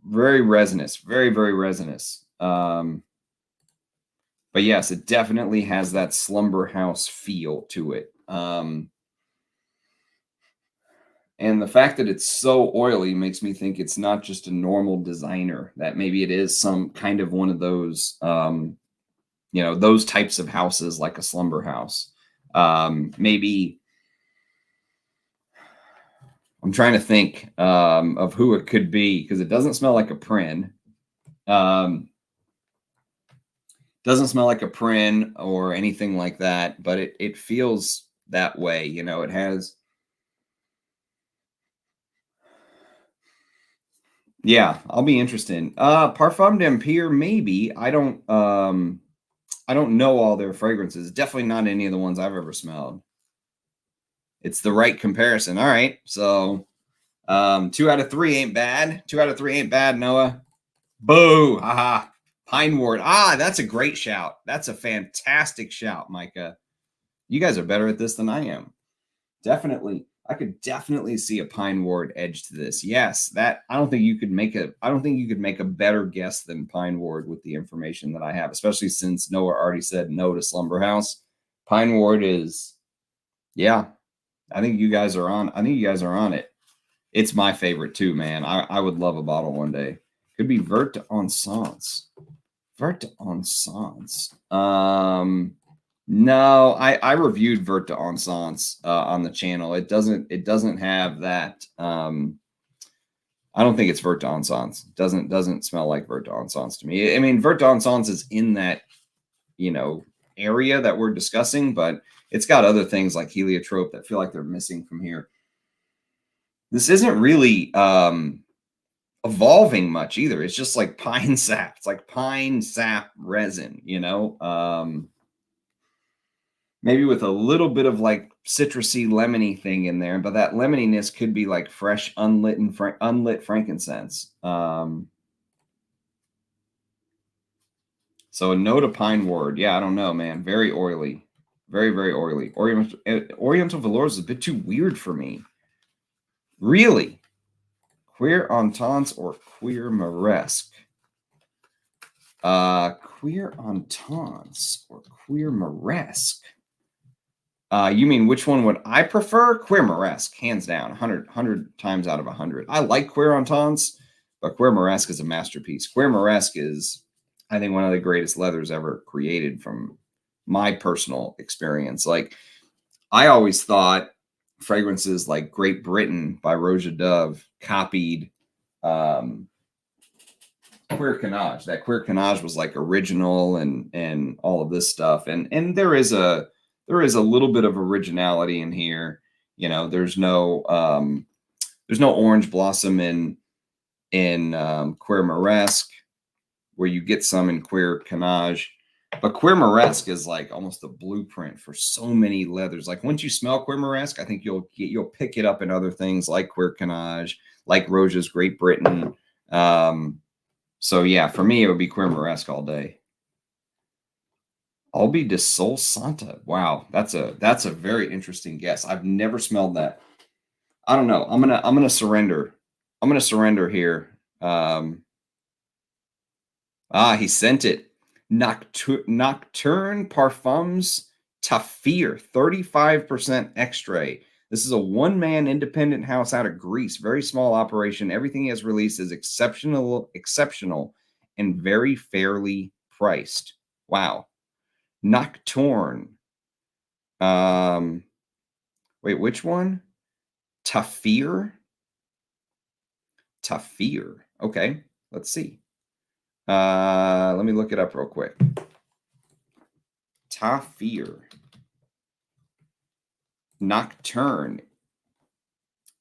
very resinous, very, very resinous. But yes, it definitely has that slumber house feel to it. And the fact that it's so oily makes me think it's not just a normal designer, that maybe it is some kind of one of those, those types of houses like a slumber house. Maybe I'm trying to think of who it could be because it doesn't smell like a Prin. Doesn't smell like a Prin or anything like that, but it feels that way. You know, it has. Yeah, I'll be interested. Parfum d'Empire, maybe. I don't know all their fragrances. Definitely not any of the ones I've ever smelled. It's the right comparison. All right. So 2 out of 3 ain't bad. 2 out of 3 ain't bad, Noah. Boo. Haha. Pine Ward. Ah, that's a great shout. That's a fantastic shout, Micah. You guys are better at this than I am. Definitely. I could definitely see a Pine Ward edge to this. Yes, that I don't think you could make a better guess than Pine Ward with the information that I have, especially since Noah already said no to Slumber House. Pine Ward is, yeah, I think you guys are on. I think you guys are on it. It's my favorite too, man. I would love a bottle one day. Could be Vert d'Encens. Vert d'Encens. No, I reviewed Vert d'Encens on the channel. It doesn't have that. I don't think it's Vert d'Encens. Doesn't smell like Vert d'Encens to me. I mean, Vert d'Encens is in that area that we're discussing, but it's got other things like heliotrope that feel like they're missing from here. This isn't really evolving much either. It's just like pine sap. It's like pine sap resin, maybe with a little bit of like citrusy lemony thing in there, but that lemoniness could be like fresh unlit frankincense. So a note of Pine Ward. Yeah, I don't know, man. Very oily. Very, very oily. Oriental Velours is a bit too weird for me. Really? Queer Entente or Queer Moresque? Queer Entente or Queer Moresque? You mean which one would I prefer? Queer Moresque, hands down, 100 times out of 100. I like Queer Entente, but Queer Moresque is a masterpiece. Queer Moresque is, I think, one of the greatest leathers ever created from my personal experience. Like, I always thought fragrances like Great Britain by Roja Dove copied Queer Canage. That Queer Canage was like original and all of this stuff. And there is a little bit of originality in here. There's no orange blossom in Queer Moresque, where you get some in Queer Canage. But Queer Moresque is like almost the blueprint for so many leathers. Like once you smell Queer Moresque, I think you'll pick it up in other things like Queer Canage, like Roja's Great Britain. So yeah, for me, it would be Queer Moresque all day. Albi de Sol Santa. Wow, that's a very interesting guess. I've never smelled that. I don't know. I'm gonna surrender. I'm gonna surrender here. He sent it. Nocturne Parfums Tafir, 35% extrait. This is a one-man independent house out of Greece. Very small operation. Everything he has released is exceptional, and very fairly priced. Wow. Nocturne. Wait, which one? Tafir? Tafir. Okay, let's see. Let me look it up real quick. Tafir. Nocturne.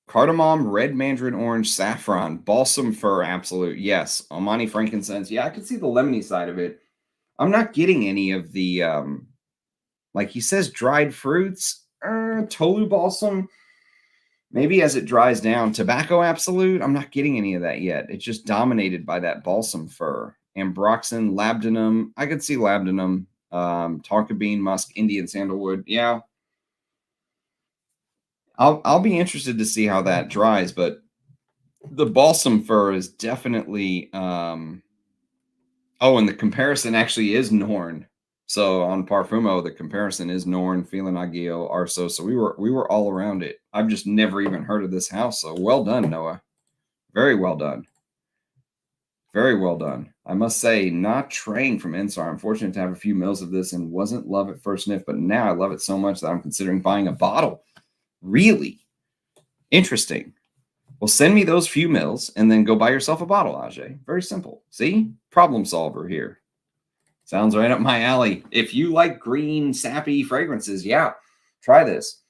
Cardamom, red mandarin orange, saffron, balsam fir, absolute. Yes. Omani frankincense. Yeah, I can see the lemony side of it. I'm not getting any of the like he says, dried fruits. Tolu balsam. Maybe as it dries down. Tobacco absolute. I'm not getting any of that yet. It's just dominated by that balsam fir. Ambroxan, labdanum. I could see labdanum. Tonka bean, musk, Indian sandalwood. Yeah. I'll be interested to see how that dries, but the balsam fir is definitely oh, and the comparison actually is Norn. So on Parfumo, the comparison is Norn, Feeling Agio, Arso. So we were all around it. I've just never even heard of this house. So well done, Noah. Very well done. Very well done. I must say, not Trang from Ensar. I'm fortunate to have a few mils of this and wasn't love at first sniff, but now I love it so much that I'm considering buying a bottle. Really interesting. Well, send me those few mils and then go buy yourself a bottle, Ajay. Very simple. See? Problem solver here. Sounds right up my alley. If you like green, sappy fragrances, yeah, try this.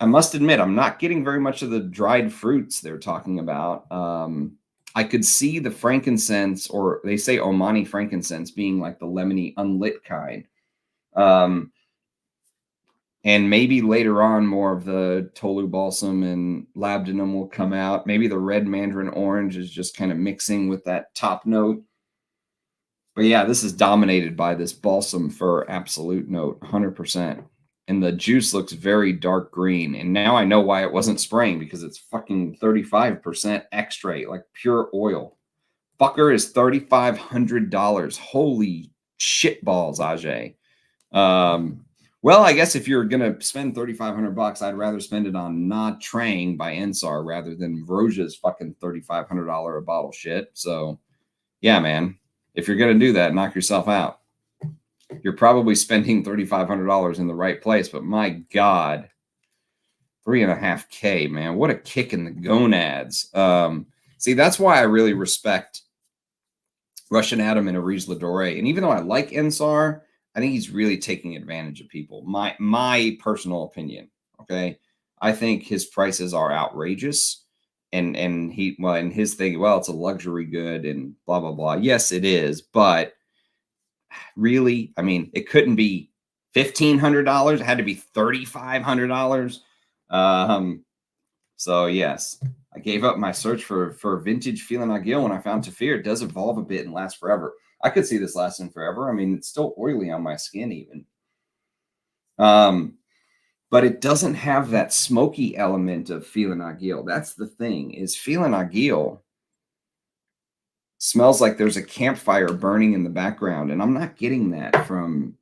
I must admit, I'm not getting very much of the dried fruits they're talking about. I could see the frankincense, or they say Omani frankincense, being like the lemony unlit kind. And maybe later on, more of the Tolu balsam and labdanum will come out. Maybe the red mandarin orange is just kind of mixing with that top note. But yeah, this is dominated by this balsam fir absolute note, 100%. And the juice looks very dark green. And now I know why it wasn't spraying, because it's fucking 35% extrait, like pure oil. Fucker is $3,500. Holy shit balls, Ajay. Well, I guess if you're gonna spend $3,500, I'd rather spend it on Not Trang by Ensar rather than Vroja's fucking $3,500 a bottle shit. So, yeah, man, if you're gonna do that, knock yourself out. You're probably spending $3,500 in the right place, but my God, 3.5K, man, what a kick in the gonads. See, that's why I really respect Russian Atom and Arise Ladore. And even though I like Ensar, I think he's really taking advantage of people. My personal opinion. Okay. I think his prices are outrageous. And he, well, and his thing, well, it's a luxury good and blah, blah, blah. Yes, it is. But really, I mean, it couldn't be $1,500. It had to be $3,500. So yes, I gave up my search for vintage Feeling Agil when I found Tafir. It does evolve a bit and last forever. I could see this lasting forever. I mean, it's still oily on my skin even. But it doesn't have that smoky element of Feeling Agil. That's the thing, is Feeling Agil smells like there's a campfire burning in the background. And I'm not getting that from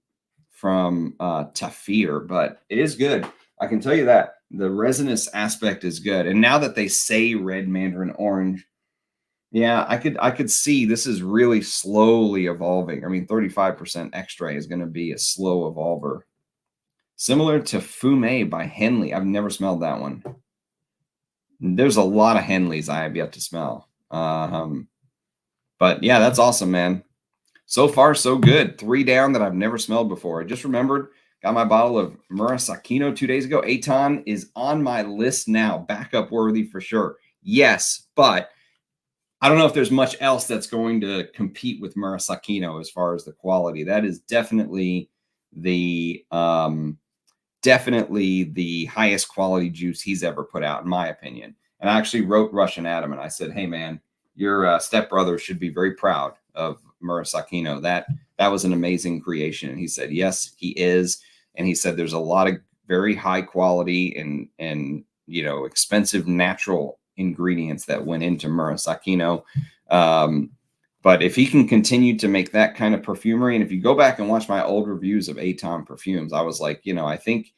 Tafir, but it is good. I can tell you that. The resinous aspect is good. And now that they say red mandarin orange, yeah, I could see this is really slowly evolving. I mean, 35% extra is going to be a slow evolver. Similar to Fume by Henley. I've never smelled that one. There's a lot of Henleys I have yet to smell. But yeah, that's awesome, man. So far, so good. 3 down that I've never smelled before. I just remembered, got my bottle of Murasakino 2 days ago. Aton is on my list now. Backup worthy for sure. Yes, but I don't know if there's much else that's going to compete with Murasakino as far as the quality. That is definitely the highest quality juice he's ever put out, in my opinion. And I actually wrote Russian Atom and I said, hey, man, your stepbrother should be very proud of Murasakino. That was an amazing creation. And he said, yes, he is. And he said there's a lot of very high quality and you know, expensive natural ingredients that went into Murasakino. But if he can continue to make that kind of perfumery, and if you go back and watch my old reviews of Aton perfumes, I was like, you know, I think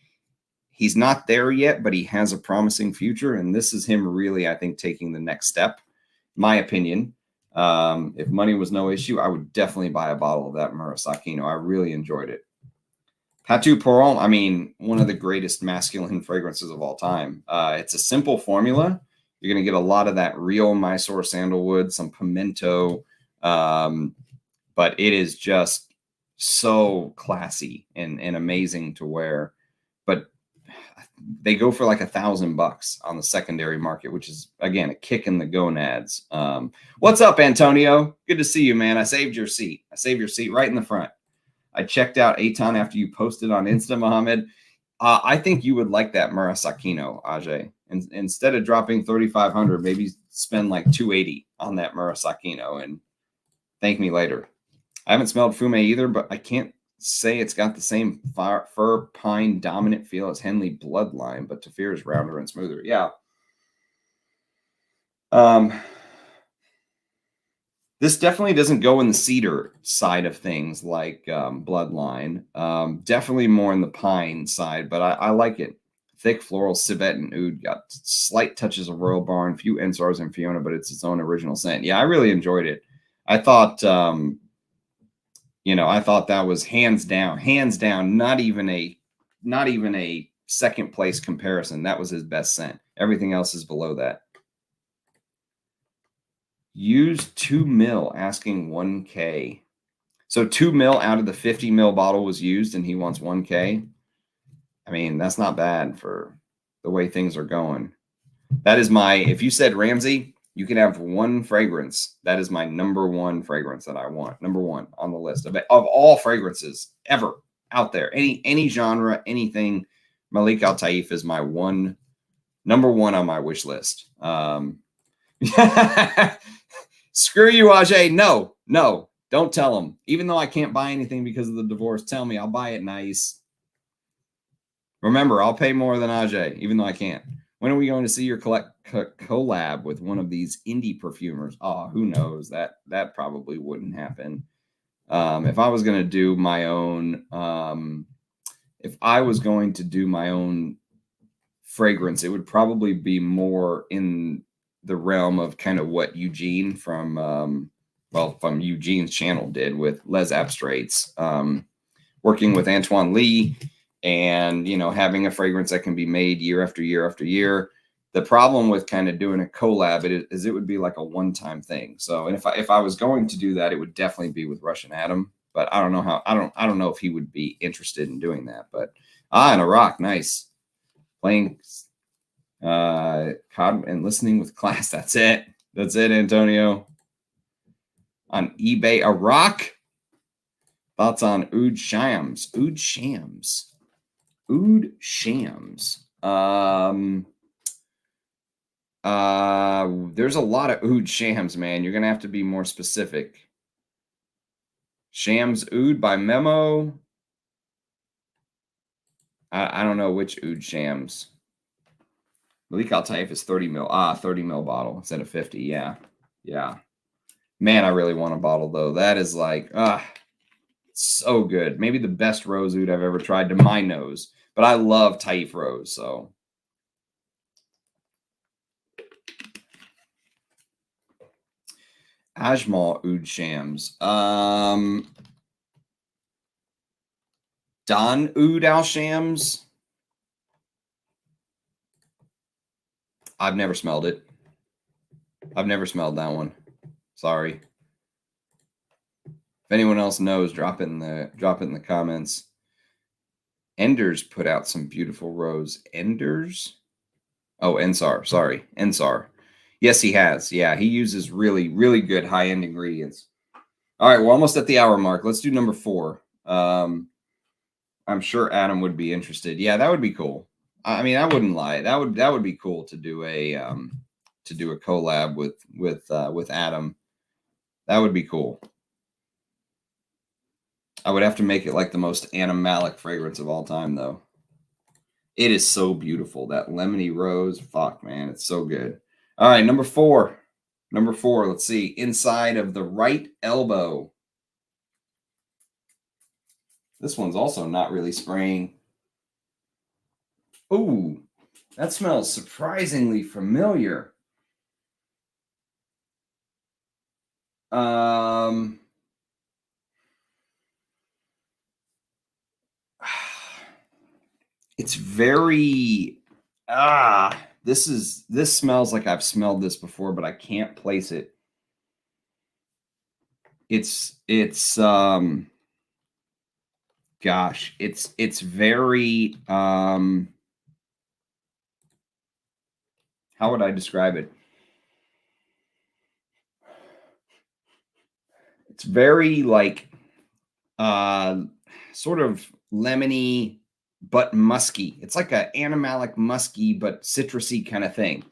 he's not there yet, but he has a promising future. And this is him really, I think, taking the next step, my opinion. If money was no issue, I would definitely buy a bottle of that Murasakino. I really enjoyed it. Patu Poron, I mean, one of the greatest masculine fragrances of all time. It's a simple formula. You're going to get a lot of that real Mysore sandalwood, some pimento, but it is just so classy and amazing to wear. But they go for like $1,000 on the secondary market, which is, again, a kick in the gonads. What's up, Antonio? Good to see you, man. I saved your seat. I saved your seat right in the front. I checked out Aton after you posted on Insta, Mohammed. I think you would like that Murasakino, Ajay. And instead of dropping 3,500, maybe spend like 280 on that Murasakino and thank me later. I haven't smelled Fume either, but I can't say it's got the same fir pine dominant feel as Henley Bloodline, but Tafir is rounder and smoother. Yeah. This definitely doesn't go in the cedar side of things like Bloodline. Definitely more in the pine side, but I like it. Thick floral civet and oud, got slight touches of Royal Barn, few Ensars and Fiona, but it's its own original scent. Yeah, I really enjoyed it. I thought, you know, I thought that was hands down, not even a second place comparison. That was his best scent. Everything else is below that. Use 2 mil, asking 1K. So 2 mil out of the 50 mil bottle was used and he wants 1K. I mean, that's not bad for the way things are going. That is my, if you said, Ramsey, you can have one fragrance. That is my #1 fragrance that I want. #1 on the list of all fragrances ever out there. Any genre, anything. Malik Al Taif is my #1 on my wish list. Screw you, Ajay. No, don't tell him. Even though I can't buy anything because of the divorce, tell me. I'll buy it nice. Remember, I'll pay more than Ajay, even though I can't. When are we going to see your collab with one of these indie perfumers? Oh, who knows? That probably wouldn't happen. If I was going to do my own, fragrance, it would probably be more in the realm of kind of what Eugene from Eugene's channel did with Les Abstraits, working with Antoine Lee, and, you know, having a fragrance that can be made year after year after year. The problem with kind of doing a collab is it would be like a one-time thing. So, and if I was going to do that, it would definitely be with Russian Adam. But I don't know how. I don't know if he would be interested in doing that. But and Iraq, nice. Playing COD and listening with class. That's it. That's it, Antonio. On eBay, Iraq. Thoughts on Oud Shams? Oud Shams. Oud Shams. There's a lot of Oud Shams, man. You're gonna have to be more specific. Shams Oud by Memo. I don't know which Oud Shams. Malik Al Taif is 30 mil. 30 mil bottle instead of 50. Yeah. Yeah. Man, I really want a bottle though. That is like, so good. Maybe the best rose oud I've ever tried to my nose. But I love Taif rose, so. Ajmal Oud Shams. Don Oud Al Shams. I've never smelled it. I've never smelled that one. Sorry. If anyone else knows, drop it in the comments. Enders put out some beautiful rose. Enders? Oh, Ensar. Sorry. Ensar. Yes, he has. Yeah, he uses really, really good high-end ingredients. All right, we're almost at the hour mark. Let's do number 4. I'm sure Adam would be interested. Yeah, that would be cool. I mean, I wouldn't lie. That would be cool to do a collab with Adam. That would be cool. I would have to make it like the most animalic fragrance of all time, though. It is so beautiful. That lemony rose. Fuck, man. It's so good. All right, number 4. Number 4, let's see. Inside of the right elbow. This one's also not really spraying. Ooh, that smells surprisingly familiar. It's very this smells like I've smelled this before, but I can't place it. It's gosh, it's very How would I describe it? It's very like sort of lemony but musky. It's like a animalic musky but citrusy kind of thing.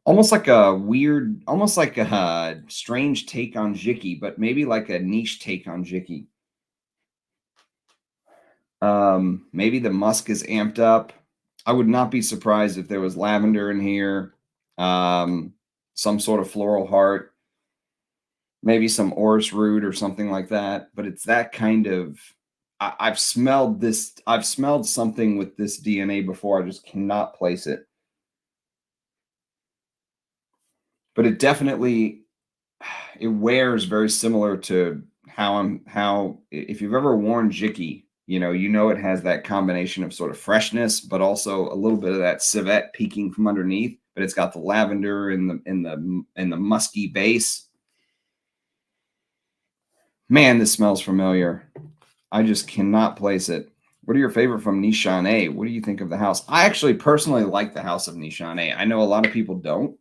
Almost like a weird, almost like a strange take on Jiki, but maybe like a niche take on Jiki. Maybe the musk is amped up. I would not be surprised if there was lavender in here. Some sort of floral heart, maybe some orris root or something like that. But it's that kind of. I've smelled this. I've smelled something with this DNA before. I just cannot place it. But it definitely it wears very similar to how if you've ever worn Jiki, you know it has that combination of sort of freshness, but also a little bit of that civet peeking from underneath. But it's got the lavender and the musky base. Man, this smells familiar. I just cannot place it. What are your favorite from Nocturne? What do you think of the house? I actually personally like the house of Nocturne. I know a lot of people don't.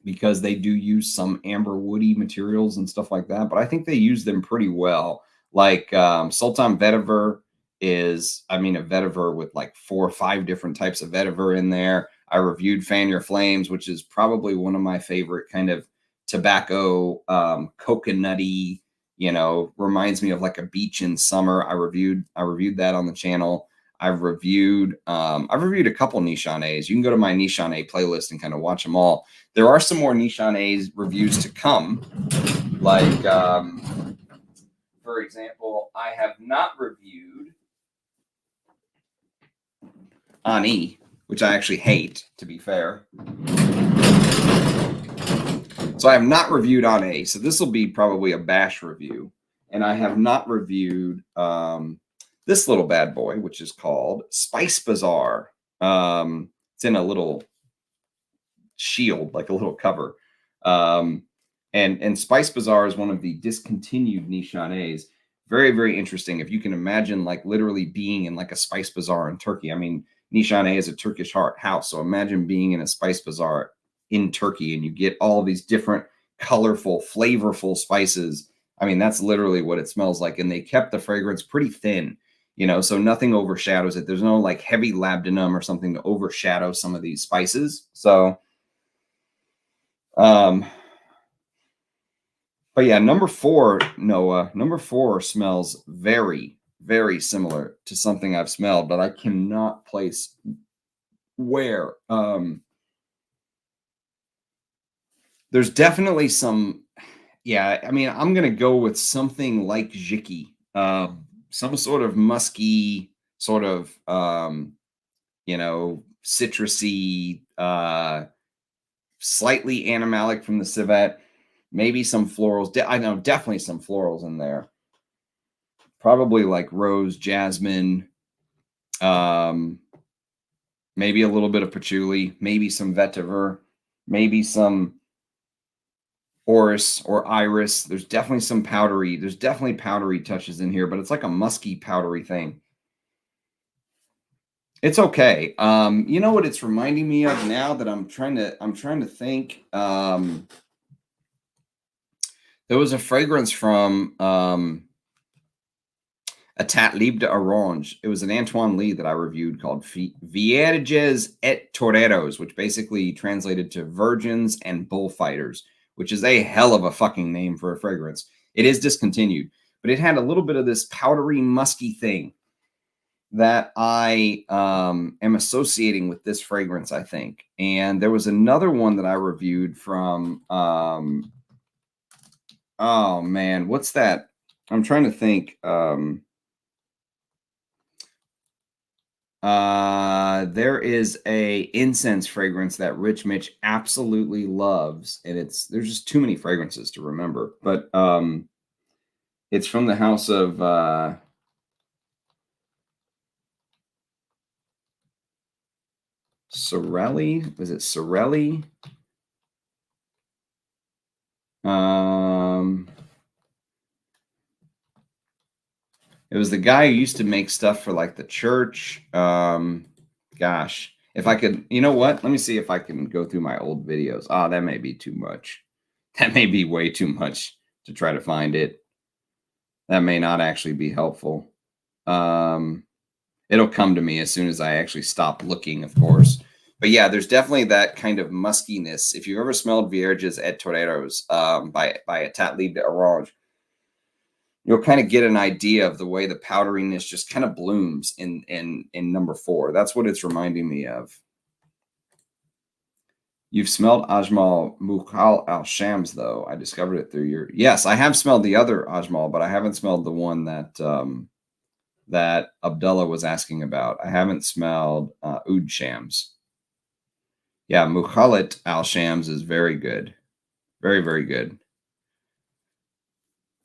Because they do use some amber woody materials and stuff like that, but I think they use them pretty well. Like Sultan Vetiver is, I mean, a vetiver with like 4 or 5 different types of vetiver in there. I reviewed Fan Your Flames, which is probably one of my favorite kind of tobacco, coconutty, reminds me of like a beach in summer. I reviewed that on the channel. I've reviewed a couple Nocturnes. You can go to my Nocturne playlist and kind of watch them all. There are some more Nocturne reviews to come. Like, for example, I have not reviewed Ani, which I actually hate, to be fair. So I have not reviewed Ani. So this will be probably a bash review. And I have not reviewed this little bad boy, which is called Spice Bazaar. It's in a little shield, like a little cover. And Spice Bazaar is one of the discontinued Nocturnes. Very, very interesting. If you can imagine, like literally being in like a Spice Bazaar in Turkey. I mean, Nocturne is a Turkish house, so imagine being in a Spice Bazaar in Turkey, and you get all these different colorful, flavorful spices. I mean, that's literally what it smells like. And they kept the fragrance pretty thin, so nothing overshadows it. There's no like heavy labdanum or something to overshadow some of these spices. So, but yeah, number 4, Noah, number 4 smells very, very similar to something I've smelled, but I cannot place where. There's definitely some, yeah, I mean, I'm going to go with something like Jiki, some sort of musky, sort of, citrusy, slightly animalic from the civet, maybe some florals. I know definitely some florals in there. Probably like rose, jasmine, maybe a little bit of patchouli, maybe some vetiver, maybe some orris or iris. There's definitely powdery touches in here, but it's like a musky powdery thing. It's okay. You know what it's reminding me of now that I'm trying to think. There was a fragrance from Atat Libre d'Orange. It was an Antoine Lee that I reviewed called Vierges et Toreros, which basically translated to virgins and bullfighters, which is a hell of a fucking name for a fragrance. It is discontinued, but it had a little bit of this powdery, musky thing that I am associating with this fragrance, I think. And there was another one that I reviewed from, oh man, what's that? I'm trying to think. There is a incense fragrance that Rich Mitch absolutely loves, and there's just too many fragrances to remember. But it's from the house of Sorelli. Was it Sorelli? It was the guy who used to make stuff for like the church. God, Gosh, if I could, you know what? Let me see if I can go through my old videos. Ah, that may be too much. That may be way too much to try to find it. That may not actually be helpful. It'll come to me as soon as I actually stop looking, of course. But yeah, there's definitely that kind of muskiness. If you've ever smelled Vierges et Toreros by Etat Libre d'Orange, you'll kind of get an idea of the way the powderiness just kind of blooms in number 4. That's what it's reminding me of. You've smelled Ajmal Mukhal al Shams, though. I discovered it through your. Yes, I have smelled the other Ajmal, but I haven't smelled the one that that Abdullah was asking about. I haven't smelled Oud Shams. Yeah, Mukhalit al Shams is very good. Very, very good.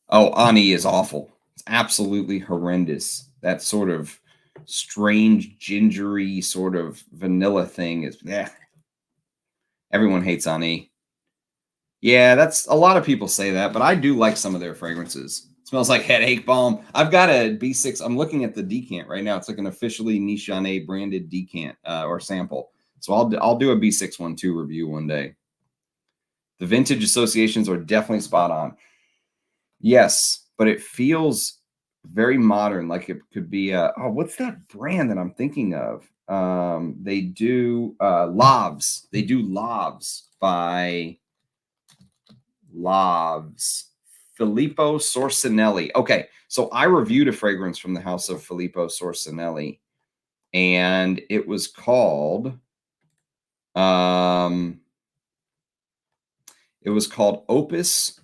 Oh, Ani is awful. It's absolutely horrendous. That sort of strange, gingery sort of vanilla thing is, yeah. Everyone hates Ani. Yeah, that's a lot of people say that, but I do like some of their fragrances. It smells like headache balm. I've got a B6. I'm looking at the decant right now. It's like an officially Nishane branded decant or sample. So I'll do a B612 review one day. The vintage associations are definitely spot on. Yes, but it feels very modern, like it could be oh, what's that brand that I'm thinking of? They do Lavs. They do Lavs by Lavs. Filippo Sorcinelli. Okay, so I reviewed a fragrance from the house of Filippo Sorcinelli, and it was called Opus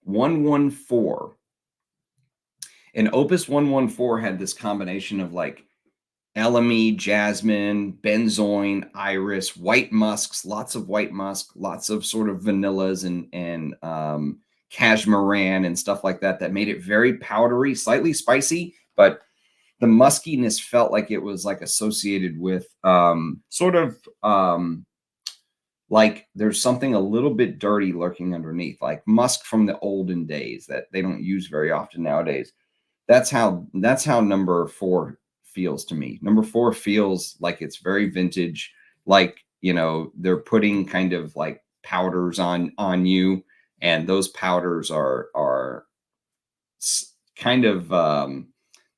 114. And Opus 114 had this combination of like elemi, jasmine, benzoin, iris, white musks, lots of white musk, lots of sort of vanillas and cashmeran and stuff like that, that made it very powdery, slightly spicy, but the muskiness felt like it was like associated with like there's something a little bit dirty lurking underneath, like musk from the olden days that they don't use very often nowadays. That's how number 4 feels to me. Number 4 feels like it's very vintage, like, you know, they're putting kind of like powders on you, and those powders are kind of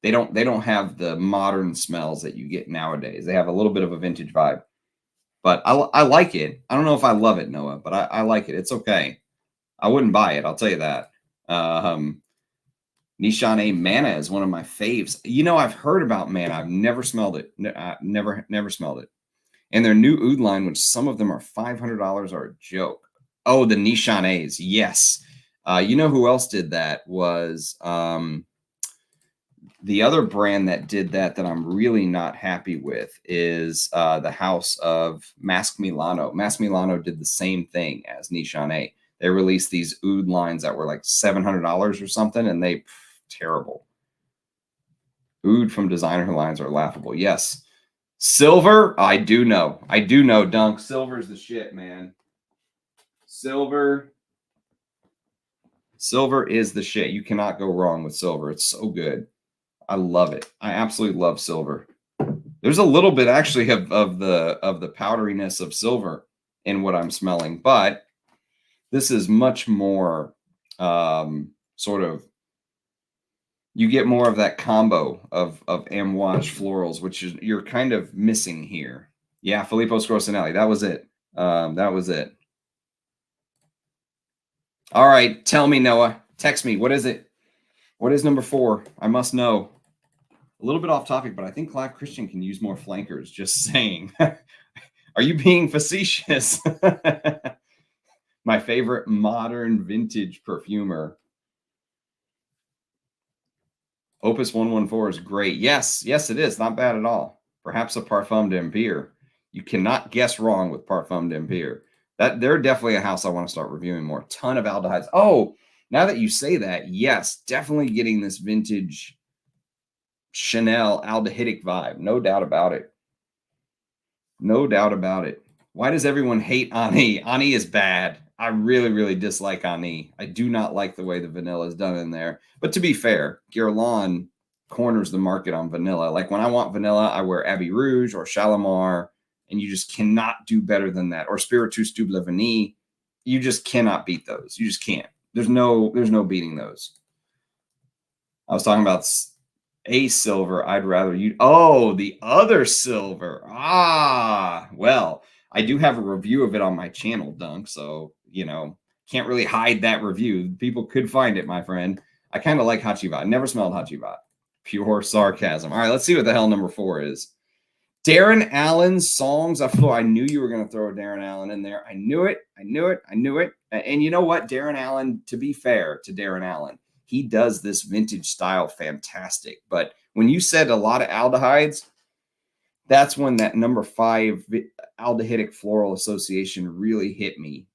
they don't have the modern smells that you get nowadays. They have a little bit of a vintage vibe. But I like it. I don't know if I love it, Noah, but I like it. It's okay. I wouldn't buy it, I'll tell you that. Nishane Mana is one of my faves. You know, I've heard about Mana. I've never smelled it. Never smelled it. And their new oud line, which some of them are $500, are a joke. Oh, the Nishanes. Yes. You know who else did that was the other brand that did that I'm really not happy with is the house of Mask Milano. Mask Milano did the same thing as Nishane. They released these oud lines that were like $700 or something, and they terrible. Oud from designer lines are laughable. Yes. Silver, I do know, Dunk. Silver's the shit, man. Silver is the shit. You cannot go wrong with silver. It's so good. I love it. I absolutely love silver. There's a little bit actually of the powderiness of silver in what I'm smelling, but this is much more sort of, you get more of that combo of amouage florals, which is you're kind of missing here. Yeah, Filippo Scorcinelli. That was it. That was it. All right, tell me, Noah. Text me. What is it? What is number 4? I must know. A little bit off topic, but I think Clive Christian can use more flankers. Just saying. Are you being facetious? My favorite modern vintage perfumer. Opus 114 is great. Yes, it is. Not bad at all. Perhaps a Parfum d'Empire. You cannot guess wrong with Parfum d'Empire. They're definitely a house I want to start reviewing more. Ton of aldehydes. Oh, now that you say that, yes, definitely getting this vintage Chanel aldehydic vibe. No doubt about it. No doubt about it. Why does everyone hate Ani? Ani is bad. I really, really dislike Ani. I do not like the way the vanilla is done in there. But to be fair, Guerlain corners the market on vanilla. Like when I want vanilla, I wear Abbey Rouge or Shalimar, and you just cannot do better than that. Or Spiritus Double Vanille. You just cannot beat those. You just can't. There's no beating those. I was talking about a silver. I'd rather you. Oh, the other silver. Ah, well, I do have a review of it on my channel, Dunk. So, you know, can't really hide that review. People could find it, my friend. I kind of like Hachivat. Never smelled Hachivat. Pure sarcasm. All right, let's see what the hell number 4 is. Darren Allen's Songs of Fleurs. I knew you were going to throw Darren Allen in there. I knew it. I knew it. I knew it. And you know what? Darren Allen, to be fair to Darren Allen, he does this vintage style fantastic. But when you said a lot of aldehydes, that's when that number 5 aldehydic floral association really hit me.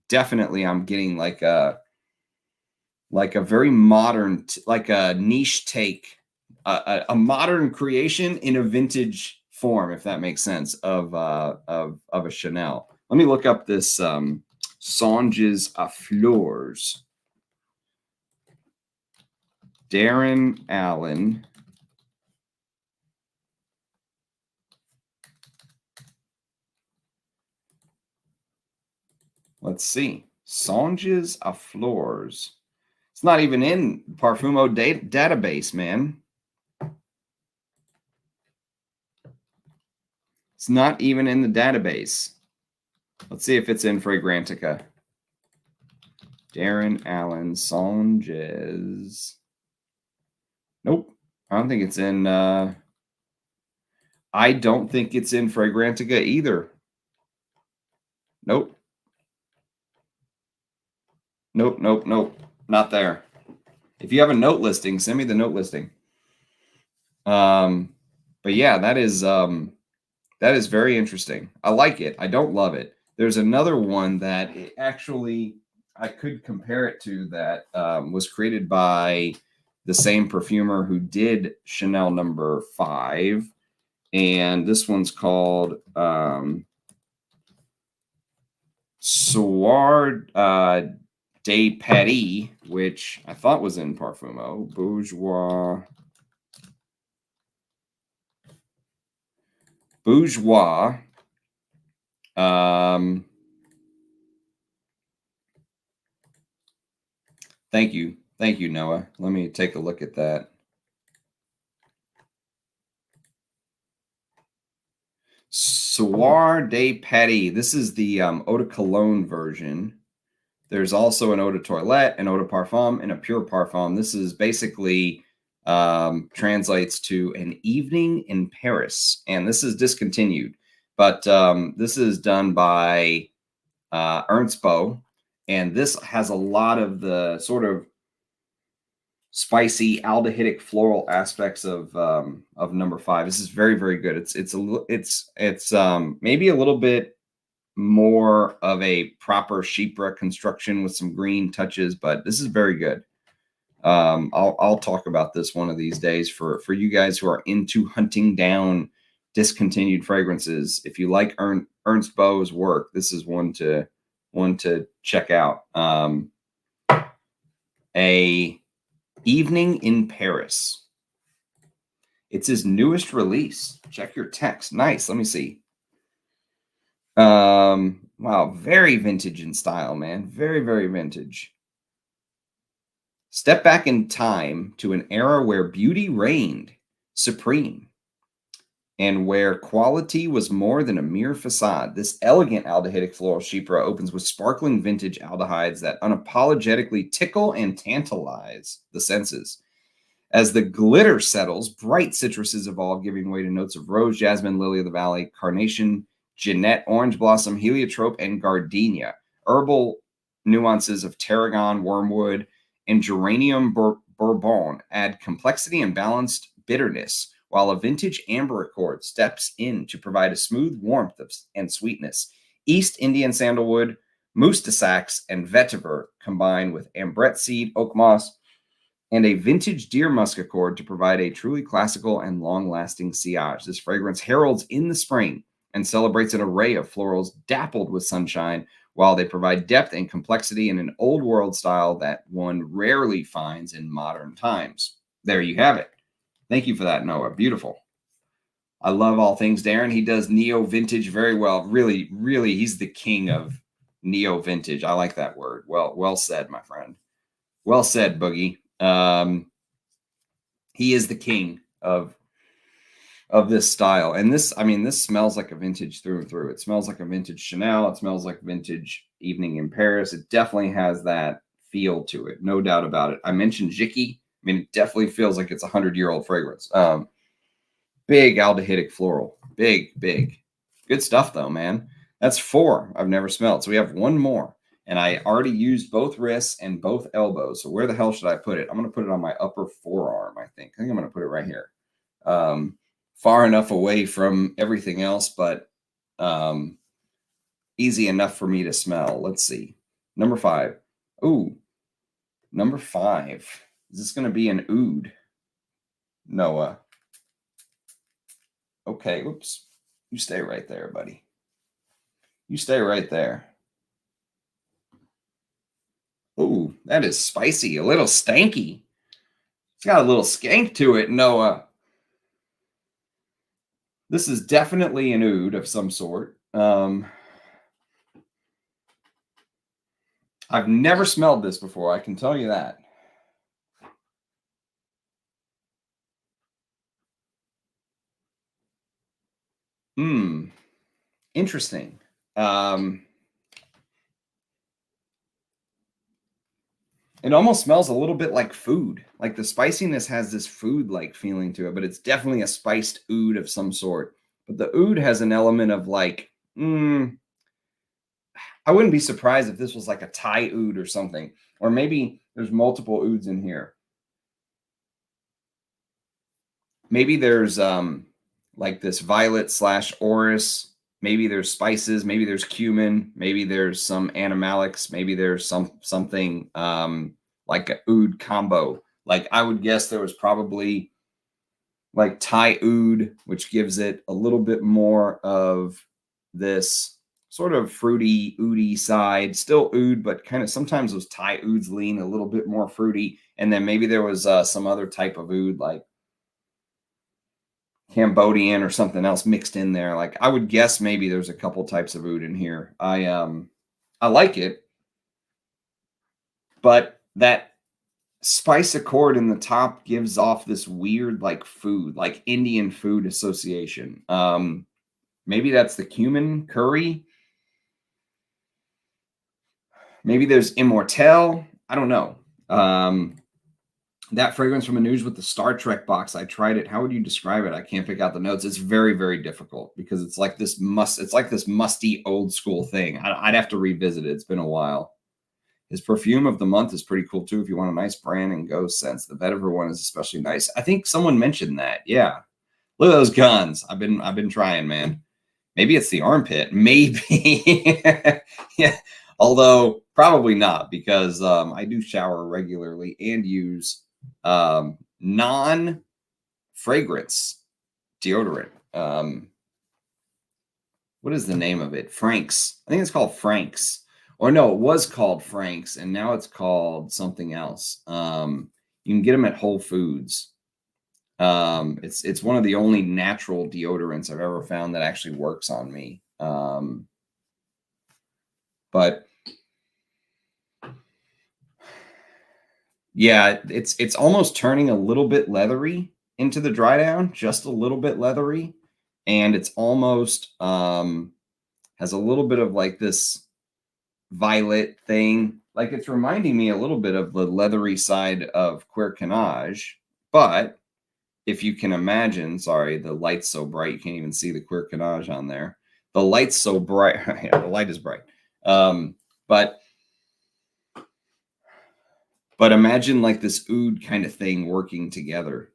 Definitely, I'm getting like a very modern, like a niche take, a modern creation in a vintage form, if that makes sense, of a Chanel. Let me look up this Songes à Fleurs. Darren Allen. Let's see. Songes à Fleurs. It's not even in Parfumo database, man. It's not even in the database. Let's see if it's in Fragrantica. Darren Allen Songes. Nope. I don't think it's in. I don't think it's in Fragrantica either. Nope. Nope, nope, nope. Not there. If you have a note listing, send me the note listing. But yeah, that is very interesting. I like it. I don't love it. There's another one that actually I could compare it to that was created by the same perfumer who did Chanel number 5. And this one's called Soir de Paris, which I thought was in Parfumo. Bourgeois. Thank you. Thank you, Noah. Let me take a look at that. Soir de Paris. This is the Eau de Cologne version. There's also an Eau de Toilette, an Eau de Parfum, and a Pure Parfum. This is basically translates to an evening in Paris. And this is discontinued. But this is done by Ernst Beau. And this has a lot of the sort of spicy aldehydic floral aspects of number 5. This is very, very good. It's maybe a little bit more of a proper chypre construction with some green touches, but this is very good. I'll talk about this one of these days for you guys who are into hunting down discontinued fragrances. If you like Ernst Beau's work, this is one to check out. A Evening in Paris. It's his newest release. Check your text. Nice. Let me see. Wow, very vintage in style, man. Very, very vintage. Step back in time to an era where beauty reigned supreme and where quality was more than a mere facade. This elegant aldehydic floral chypre opens with sparkling vintage aldehydes that unapologetically tickle and tantalize the senses. As the glitter settles, bright citruses evolve, giving way to notes of rose, jasmine, lily of the valley, carnation, Jeanette, orange blossom, heliotrope, and gardenia. Herbal nuances of tarragon, wormwood, and geranium bourbon add complexity and balanced bitterness, while a vintage amber accord steps in to provide a smooth warmth and sweetness. East Indian sandalwood, mousse de saxe, and vetiver combine with ambrette seed, oak moss, and a vintage deer musk accord to provide a truly classical and long-lasting sillage. This fragrance heralds in the spring and celebrates an array of florals dappled with sunshine, while they provide depth and complexity in an old world style that one rarely finds in modern times. there you have it. Thank you for that, Noah. Beautiful. I love all things Darren. He does neo vintage very well. Really, really, he's the king of neo vintage. I like that word. Well said, my friend. Well said, Boogie. He is the king of this style. And this, I mean, this smells like a vintage through and through. It smells like a vintage Chanel. It smells like vintage Evening in Paris. It definitely has that feel to it. No doubt about it. I mentioned Jicky. I mean, it definitely feels like it's a 100-year-old fragrance. Big aldehydic floral. Big. Good stuff, though, man. That's 4 I've never smelled. So we have 1 more. And I already used both wrists and both elbows. So where the hell should I put it? I'm going to put it on my upper forearm, I think. I think I'm going to put it right here. Far enough away from everything else, but easy enough for me to smell. Let's see. Number 5. Ooh, number 5. Is this going to be an oud? Noah. Okay, oops. You stay right there, buddy. You stay right there. Ooh, that is spicy, a little stanky. It's got a little skank to it, Noah. This is definitely an oud of some sort. I've never smelled this before, I can tell you that. Interesting. It almost smells a little bit like food. Like the spiciness has this food-like feeling to it, but it's definitely a spiced oud of some sort. But the oud has an element of like, I wouldn't be surprised if this was like a Thai oud or something. Or maybe there's multiple ouds in here. Maybe there's like this violet / orris. Maybe there's spices. Maybe there's cumin. Maybe there's some animalics. Maybe there's something like an oud combo. Like I would guess there was probably like Thai oud, which gives it a little bit more of this sort of fruity, oudy side. Still oud, but kind of sometimes those Thai ouds lean a little bit more fruity. And then maybe there was some other type of oud like Cambodian or something else mixed in there. Like I would guess maybe there's a couple types of oud in here. I like it, but that spice accord in the top gives off this weird like food, like Indian food association. Maybe that's the cumin curry. Maybe there's Immortelle. I don't know. That fragrance from Anoush with the Star Trek box, I tried it. How would you describe it? I can't pick out the notes. It's very, very difficult because it's like this musty old school thing. I'd have to revisit it. It's been a while. His perfume of the month is pretty cool too. If you want a nice brand and ghost scents, the vetiver one is especially nice. I think someone mentioned that. Yeah, look at those guns. I've been trying, man. Maybe it's the armpit. Maybe. Yeah. Although probably not because I do shower regularly and use non-fragrance deodorant. What is the name of it? Frank's. I think it's called Frank's. Or no, it was called Frank's, and now it's called something else. You can get them at Whole Foods. It's one of the only natural deodorants I've ever found that actually works on me. But yeah, it's almost turning a little bit leathery into the dry down, just a little bit leathery, and it's almost has a little bit of like this violet thing. Like it's reminding me a little bit of the leathery side of Queer Canage, but if you can imagine, sorry, the light's so bright you can't even see the Queer Canage on there. The light's so bright. Yeah, the light is bright. But imagine like this oud kind of thing working together.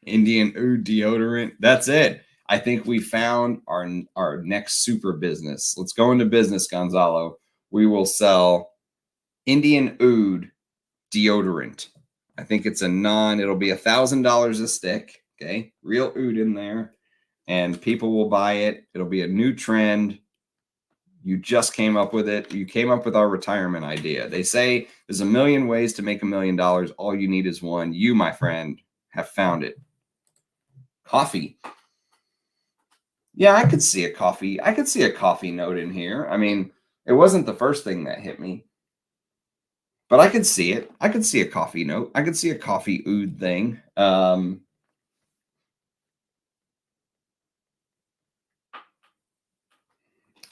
Indian oud deodorant. That's it. I think we found our next super business. Let's go into business, Gonzalo. We will sell Indian oud deodorant. I think it's it'll be $1,000 a stick. Okay. Real oud in there. And people will buy it. It'll be a new trend. You just came up with it. You came up with our retirement idea. They say there's a million ways to make $1 million. All you need is one. You, my friend, have found it. Coffee. Yeah, I could see a coffee. I could see a coffee note in here. I mean, it wasn't the first thing that hit me, but I could see it. I could see a coffee note. I could see a coffee oud thing.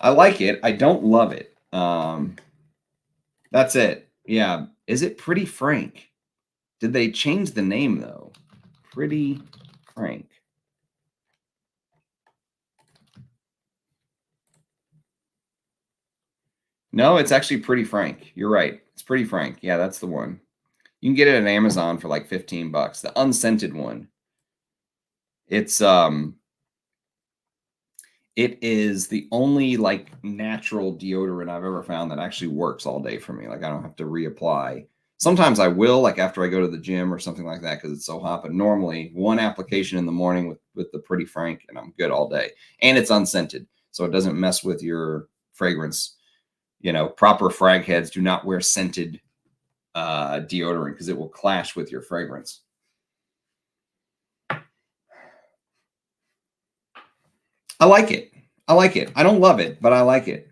I like it. I don't love it. That's it. Yeah. Is it Pretty Frank? Did they change the name though? Pretty Frank. No, it's actually Pretty Frank. You're right. It's Pretty Frank. Yeah, that's the one. You can get it at Amazon for like 15 bucks. The unscented one. It is the only like natural deodorant I've ever found that actually works all day for me. Like I don't have to reapply. Sometimes I will, like after I go to the gym or something like that, because it's so hot. But normally, one application in the morning with the Pretty Frank, and I'm good all day. And it's unscented, so it doesn't mess with your fragrance. You know, proper frag heads do not wear scented deodorant because it will clash with your fragrance. I like it. I like it. I don't love it, but I like it.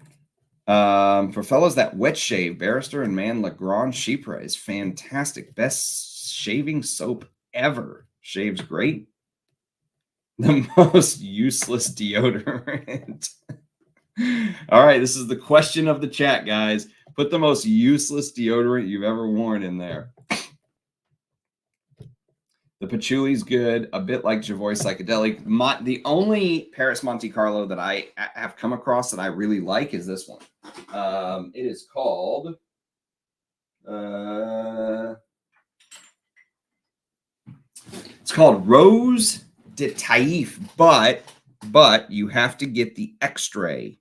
For fellows, that wet shave, Barrister and Man Legrand Chypre is fantastic. Best shaving soap ever. Shaves great. The most useless deodorant. All right, this is the question of the chat, guys. Put the most useless deodorant you've ever worn in there. The Patchouli's good, a bit like Javoy Psychedelic. The only Paris Monte Carlo that I have come across that I really like is this one. It is called it's called Rose de Taif, but you have to get the extrait.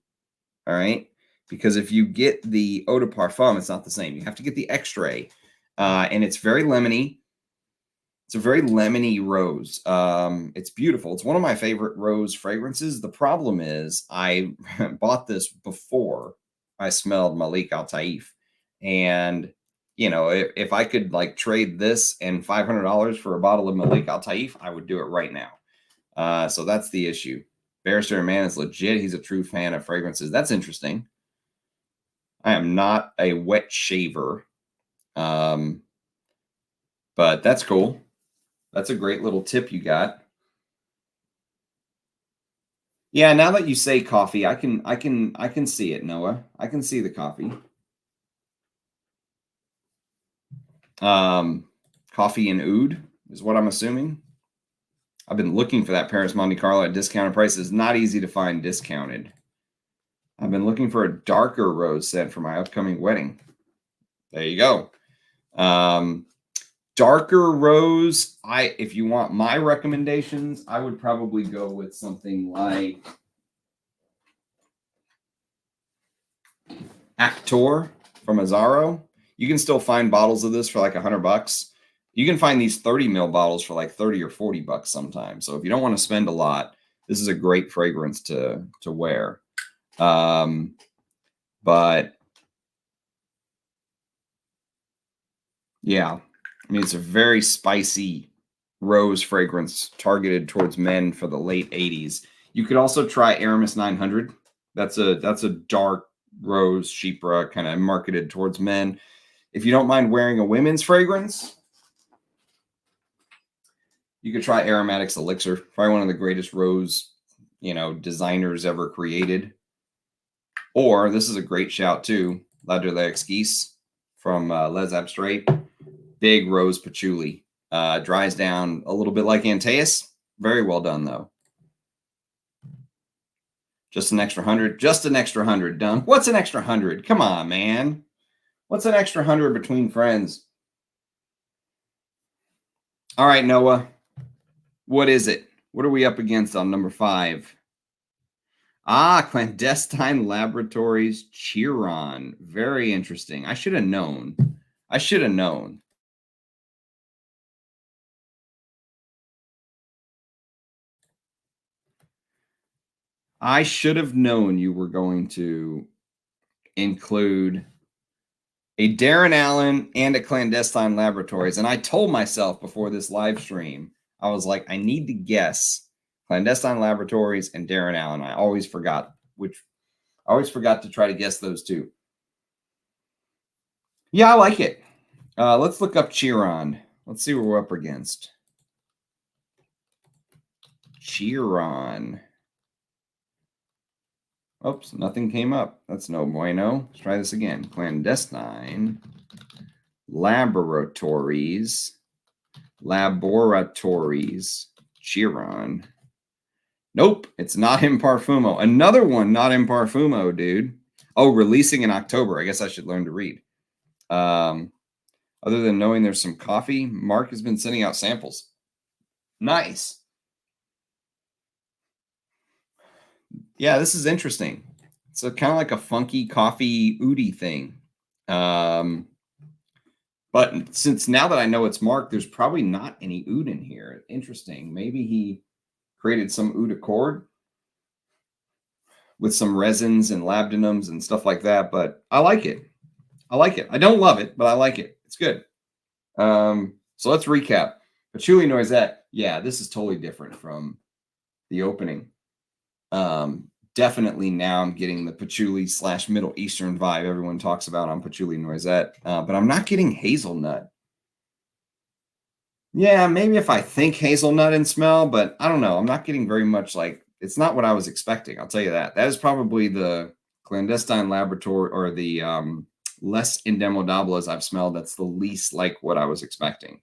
All right, because if you get the eau de parfum, it's not the same. You have to get the extrait, and it's very lemony. It's a very lemony rose. It's beautiful. It's one of my favorite rose fragrances. The problem is I bought this before I smelled Malik Al Taif. And, you know, if I could like trade this and $500 for a bottle of Malik Al Taif, I would do it right now. So that's the issue. Barrister and Man is legit. He's a true fan of fragrances. That's interesting. I am not a wet shaver. But that's cool. That's a great little tip you got. Yeah, now that you say coffee, I can see it, Noah. I can see the coffee. Coffee and oud is what I'm assuming. I've been looking for that Paris Monte Carlo at discounted prices. Not easy to find discounted. I've been looking for a darker rose scent for my upcoming wedding. There you go. Darker rose, if you want my recommendations, I would probably go with something like Actor from Azzaro. You can still find bottles of this for like $100. You can find these 30 ml bottles for like 30 or 40 bucks sometimes. So if you don't want to spend a lot, this is a great fragrance to wear. But yeah, I mean, it's a very spicy rose fragrance targeted towards men for the late 80s. You could also try Aramis 900. That's a dark rose chypre kind of marketed towards men. If you don't mind wearing a women's fragrance, you could try Aromatics Elixir, probably one of the greatest rose, designers ever created. Or this is a great shout too, La de l'Exquise from Les Abstraits. Big rose patchouli. Dries down a little bit like Antaeus. Very well done though. Just an extra 100. Just an extra 100 done. What's an extra 100? Come on, man. What's an extra 100 between friends? All right, Noah. What is it? What are we up against on number 5? Clandestine Laboratories Chiron. Very interesting. I should have known. I should have known. I should have known you were going to include a Darren Allen and a Clandestine Laboratories. And I told myself before this live stream, I was like, I need to guess Clandestine Laboratories and Darren Allen. I always forgot to try to guess those two. Yeah, I like it. Let's look up Chiron. Let's see what we're up against. Chiron. Oops, nothing came up. That's no bueno. Let's try this again. Clandestine Laboratories. Chiron. Nope, it's not in Parfumo. Another one not in Parfumo, dude. Oh, releasing in October. I guess I should learn to read. Other than knowing there's some coffee, Mark has been sending out samples. Nice. Yeah, this is interesting. It's kind of like a funky coffee oudie thing. But since now that I know it's Mark, there's probably not any oud in here. Interesting. Maybe he created some oud accord with some resins and labdanums and stuff like that. But I like it. I like it. I don't love it, but I like it. It's good. So let's recap. Patchouli Noisette. Yeah, this is totally different from the opening. Definitely now I'm getting the patchouli / Middle Eastern vibe everyone talks about on Patchouli Noisette. But I'm not getting hazelnut. Yeah, maybe if I think hazelnut and smell, but I don't know. I'm not getting very much like, it's not what I was expecting. I'll tell you that. That is probably the Clandestine Laboratory or the less Indemodables I've smelled. That's the least like what I was expecting.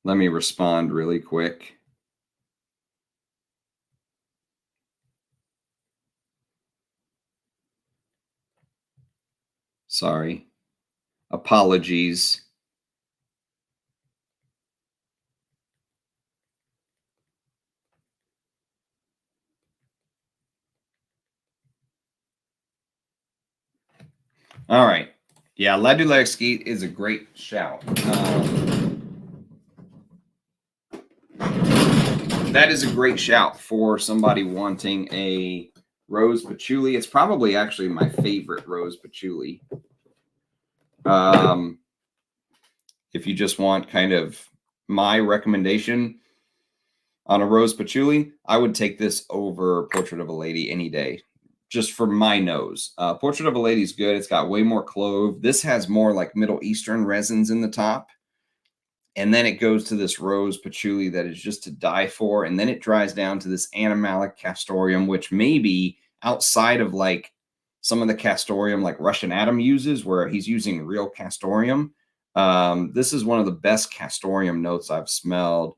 Let me respond really quick. Sorry. Apologies. All right. Yeah, Laboratories is a great shout. That is a great shout for somebody wanting a rose patchouli. It's probably actually my favorite rose patchouli. If you just want kind of my recommendation on a rose patchouli, I would take this over Portrait of a Lady any day, just for my nose. Portrait of a Lady is good. It's got way more clove. This has more like Middle Eastern resins in the top. And then it goes to this rose patchouli that is just to die for. And then it dries down to this animalic castoreum, which maybe outside of like some of the castoreum like Russian Adam uses, where he's using real castoreum. This is one of the best castoreum notes I've smelled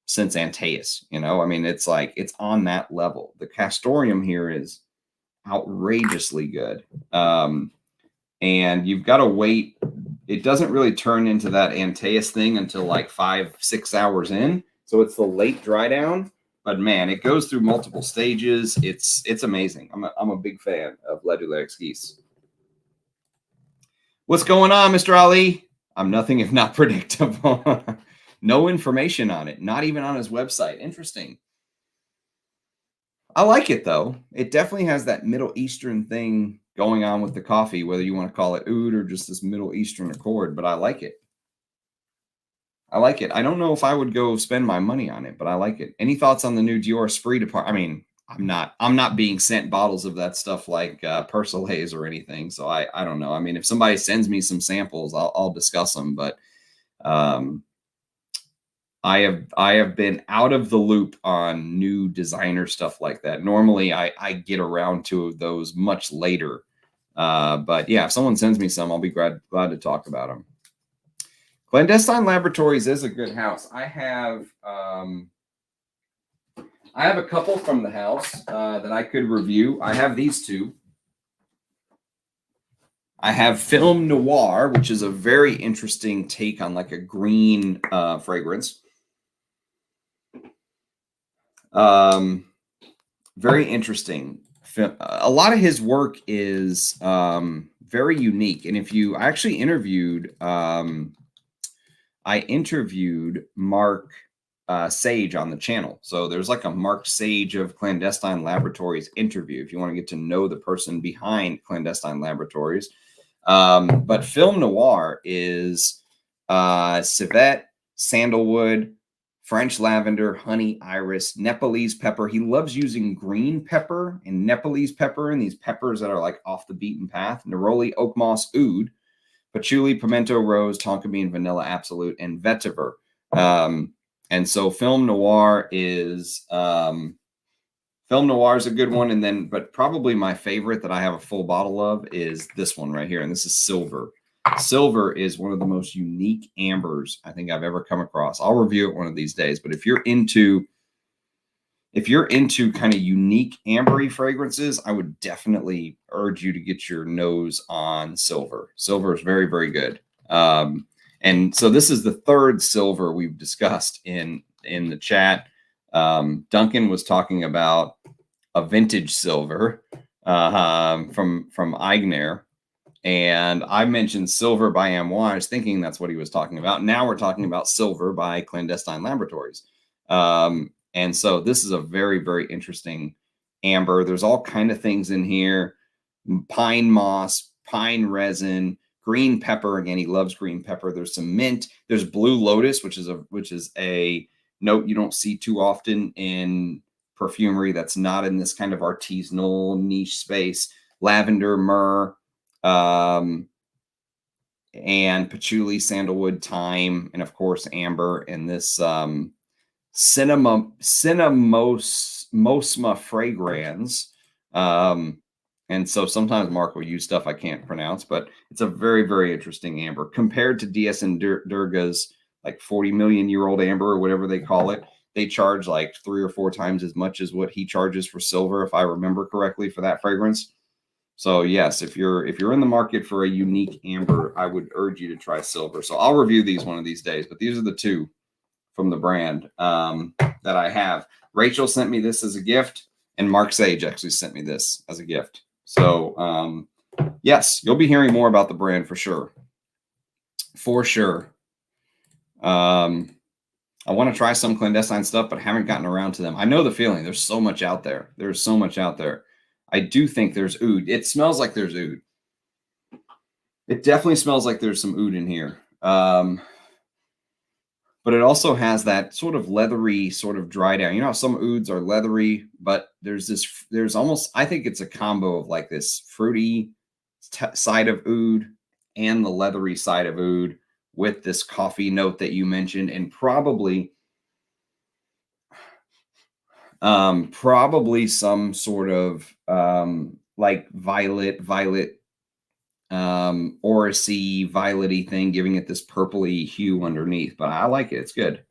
since Antaeus. You know, I mean, it's like, it's on that level. The castoreum here is outrageously good. And you've got to wait. It doesn't really turn into that Antaeus thing until like 5-6 hours in. So it's the late dry down, but man, it goes through multiple stages. It's amazing. I'm a big fan of Laboratories. What's going on, Mr. Ali? I'm nothing if not predictable. No information on it, not even on his website. Interesting. I like it though. It definitely has that Middle Eastern thing going on with the coffee, whether you want to call it oud or just this Middle Eastern accord, but I like it. I like it. I don't know if I would go spend my money on it, but I like it. Any thoughts on the new Dior Esprit Depart? I mean, I'm not being sent bottles of that stuff like Persolays or anything, so I don't know. I mean, if somebody sends me some samples, I'll discuss them, but I have been out of the loop on new designer stuff like that. Normally, I get around to those much later. But yeah, if someone sends me some, I'll be glad to talk about them. Clandestine Laboratories is a good house. I have a couple from the house that I could review. I have these two. I have Film Noir, which is a very interesting take on like a green fragrance. Very interesting. A lot of his work is very unique. And if you I actually interviewed I interviewed Mark Sage on the channel. So there's like a Mark Sage of Clandestine Laboratories interview if you want to get to know the person behind Clandestine Laboratories. But Film Noir is civet, sandalwood, French lavender, honey, iris, Nepalese pepper. He loves using green pepper and Nepalese pepper and these peppers that are like off the beaten path. Neroli, oak moss, oud, patchouli, pimento rose, tonka bean, vanilla absolute, and vetiver. And so Film Noir is a good one. And then, but probably my favorite that I have a full bottle of is this one right here. And this is Silver. Silver is one of the most unique ambers I think I've ever come across. I'll review it one of these days, but if you're into kind of unique ambery fragrances, I would definitely urge you to get your nose on Silver. Silver is very, very good. And so this is the third Silver we've discussed in the chat. Duncan was talking about a vintage Silver from Eigner. And I mentioned Silver by Amouage, thinking that's what he was talking about. Now we're talking about Silver by Clandestine Laboratories. And so this is a very, very interesting amber. There's all kind of things in here. Pine moss, pine resin, green pepper. Again, he loves green pepper. There's some mint. There's blue lotus, which is a note you don't see too often in perfumery that's not in this kind of artisanal niche space. Lavender, myrrh, and patchouli, sandalwood, thyme, and of course amber, and this cinnamosma fragrance. And so sometimes Mark will use stuff I can't pronounce, but it's a very, very interesting amber compared to DS and Durga's like 40 million year old amber or whatever they call it. They charge like 3 or 4 times as much as what he charges for Silver, if I remember correctly, for that fragrance. So yes, if you're in the market for a unique amber, I would urge you to try Silver. So I'll review these one of these days, but these are the two from the brand that I have. Rachel sent me this as a gift, and Mark Sage actually sent me this as a gift. So yes, you'll be hearing more about the brand for sure. For sure. I want to try some Clandestine stuff, but haven't gotten around to them. I know the feeling. There's so much out there. There's so much out there. I do think there's oud. It smells like there's oud. It definitely smells like there's some oud in here. But it also has that sort of leathery, sort of dry down. You know how some ouds are leathery, but there's almost, I think it's a combo of like this fruity side of oud and the leathery side of oud with this coffee note that you mentioned, and probably some sort of like violet oracey, violety thing, giving it this purpley hue underneath. But I like it. It's good.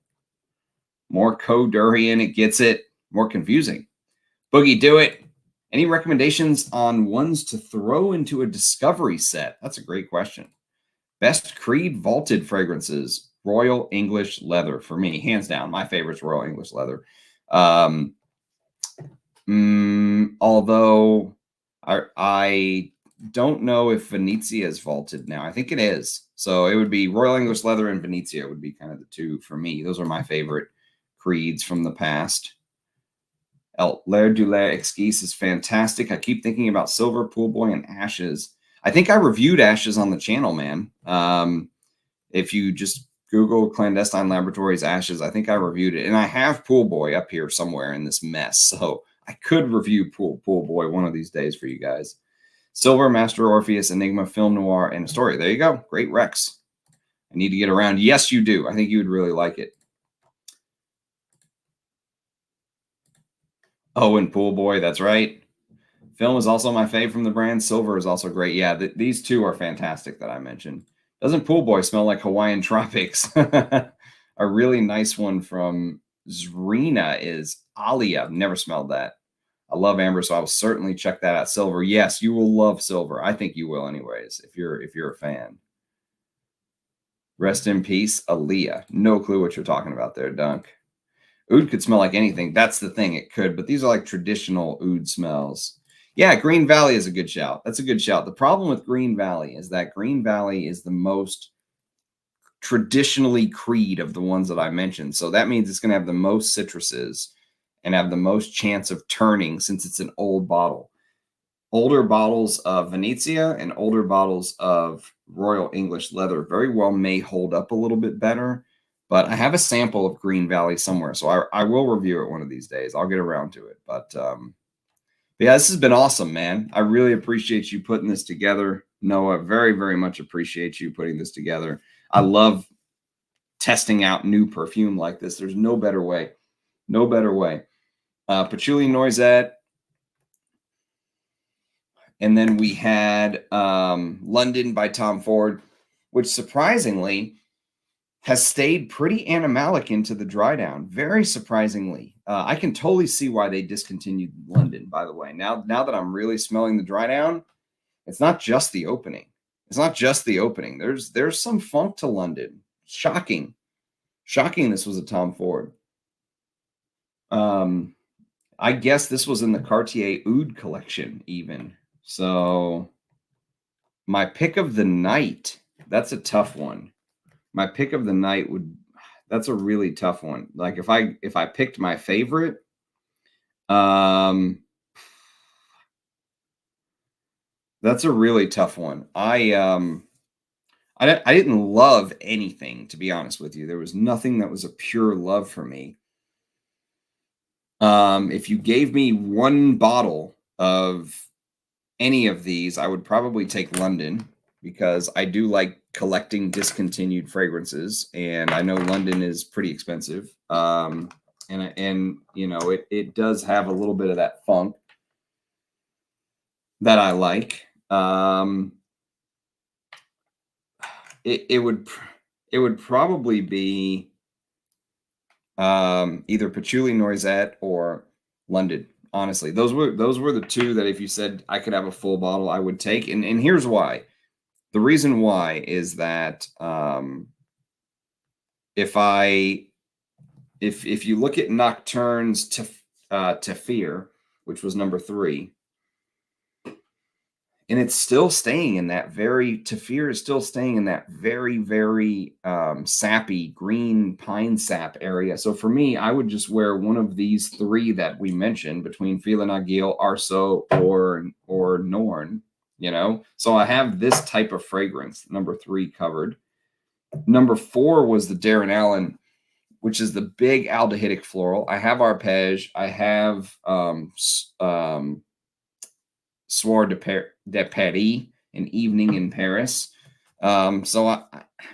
More co-durian. It gets it. More confusing. Boogie, do it. Any recommendations on ones to throw into a discovery set? That's a great question. Best Creed vaulted fragrances. Royal English Leather for me, hands down. My favorite's Royal English Leather. Although I don't know if Venezia is vaulted now. I think it is. So it would be Royal English Leather and Venezia would be kind of the two for me. Those are my favorite Creeds from the past. L'air du L'air Exquise is fantastic. I keep thinking about Silver, Pool Boy, and Ashes. I think I reviewed Ashes on the channel, man. If you just Google Clandestine Laboratories Ashes, I think I reviewed it. And I have Pool Boy up here somewhere in this mess. So I could review Pool Boy one of these days for you guys. Silver, Master Orpheus, Enigma, Film Noir, and Astoria. There you go. Great Rex. I need to get around. Yes, you do. I think you would really like it. Oh, and Pool Boy. That's right. Film is also my fave from the brand. Silver is also great. Yeah, these two are fantastic that I mentioned. Doesn't Pool Boy smell like Hawaiian Tropics? A really nice one from Zrina is Alia. I've never smelled that. I love amber, so I will certainly check that out. Silver. Yes, you will love Silver. I think you will anyways, if you're a fan. Rest in peace, Aaliyah. No clue what you're talking about there, Dunk. Oud could smell like anything. That's the thing, it could, but these are like traditional oud smells. Yeah, Green Valley is a good shout. That's a good shout. The problem with Green Valley is that Green Valley is the most traditionally creed of the ones that I mentioned. So that means it's going to have the most citruses and have the most chance of turning since it's an old bottle. Older bottles of Venezia and older bottles of Royal English Leather very well may hold up a little bit better, but I have a sample of Green Valley somewhere, so I will review it one of these days. I'll get around to it. But yeah, this has been awesome, man. I really appreciate you putting this together, Noah. Very, very much appreciate you putting this together. I love testing out new perfume like this. There's no better way. No better way. Patchouli Noisette. And then we had London by Tom Ford, which surprisingly has stayed pretty animalic into the dry down. Very surprisingly. I can totally see why they discontinued London, by the way. Now that I'm really smelling the dry down, it's not just the opening. It's not just the opening. There's some funk to London. Shocking. Shocking this was a Tom Ford. I guess this was in the Cartier Oud collection even. So my pick of the night, that's a tough one. My pick of the night that's a really tough one. Like if I picked my favorite, that's a really tough one. I didn't love anything, to be honest with you. There was nothing that was a pure love for me. If you gave me one bottle of any of these, I would probably take London because I do like collecting discontinued fragrances, and I know London is pretty expensive. And you know, it does have a little bit of that funk that I like. It would probably be either Patchouli Noisette or London. Honestly, those were the two that if you said I could have a full bottle, I would take. And here's why. The reason why is that if you look at Nocturne's Tafir, which was number 3, and it's still staying in that Tafir is still staying in that very, very sappy green pine sap area. So for me, I would just wear one of these 3 that we mentioned between Fila Nagil, Arso, or Norn, you know? So I have this type of fragrance, number 3 covered. Number 4 was the Darren Allen, which is the big aldehydic floral. I have Arpège. I have Soir de Paris, An Evening in Paris. So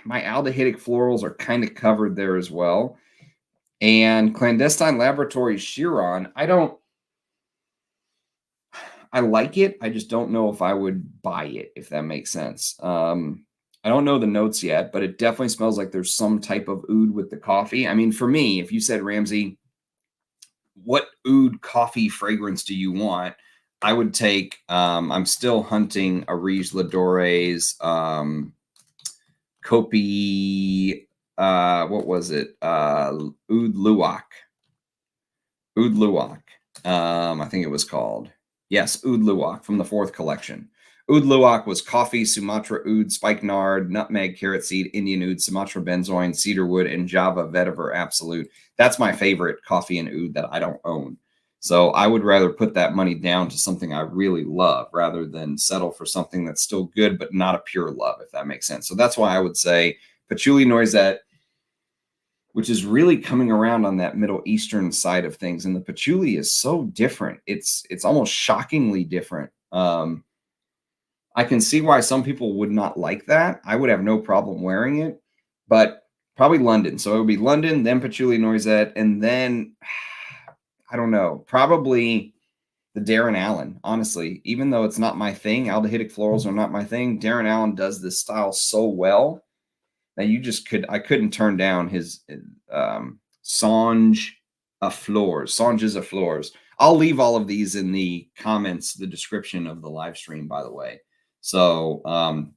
my aldehydic florals are kind of covered there as well. And Clandestine Laboratories Chiron, I like it. I just don't know if I would buy it, if that makes sense. I don't know the notes yet, but it definitely smells like there's some type of oud with the coffee. I mean, for me, if you said, Ramsey, what oud coffee fragrance do you want? I would take, I'm still hunting a Riege Ladores, Kopi, what was it? Oud Luwak. Oud Luwak, I think it was called. Yes, Oud Luwak from the 4th collection. Oud Luwak was coffee, Sumatra oud, spikenard, nutmeg, carrot seed, Indian oud, Sumatra benzoin, cedarwood, and Java vetiver absolute. That's my favorite coffee and oud that I don't own. So I would rather put that money down to something I really love rather than settle for something that's still good but not a pure love, if that makes sense. So that's why I would say Patchouli Noisette, which is really coming around on that Middle Eastern side of things. And the patchouli is so different. It's almost shockingly different. I can see why some people would not like that. I would have no problem wearing it, but probably London. So it would be London, then Patchouli Noisette, and then, I don't know, probably the Darren Allen, honestly. Even though it's not my thing, aldehydic florals are not my thing, Darren Allen does this style so well that I couldn't turn down his Songes à Fleurs. I'll leave all of these in the comments, the description of the live stream, by the way. So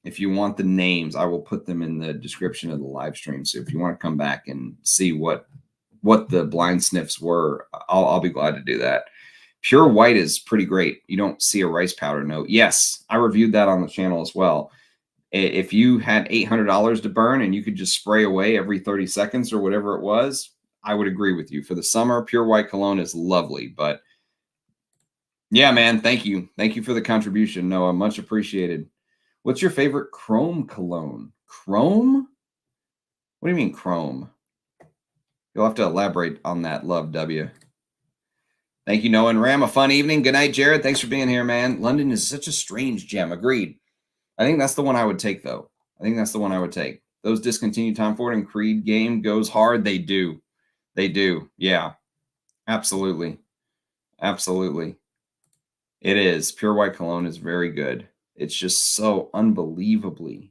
if you want the names, I will put them in the description of the live stream. So if you want to come back and see what the blind sniffs were, I'll be glad to do that. Pure white is pretty great. You don't see a rice powder note. Yes, I reviewed that on the channel as well. If you had $800 to burn and you could just spray away every 30 seconds or whatever it was, I would agree with you. For the summer, pure white cologne is lovely. But yeah, man, thank you. Thank you for the contribution, Noah. Much appreciated. What's your favorite chrome cologne? Chrome? What do you mean chrome? You'll have to elaborate on that, Love W. Thank you, Noah and Ram. A fun evening. Good night, Jared. Thanks for being here, man. London is such a strange gem. Agreed. I think that's the one I would take, though. I think that's the one I would take. Those discontinued Tom Ford and Creed game goes hard. They do. They do. Yeah. Absolutely. Absolutely. It is. Pure white cologne is very good. It's just so unbelievably.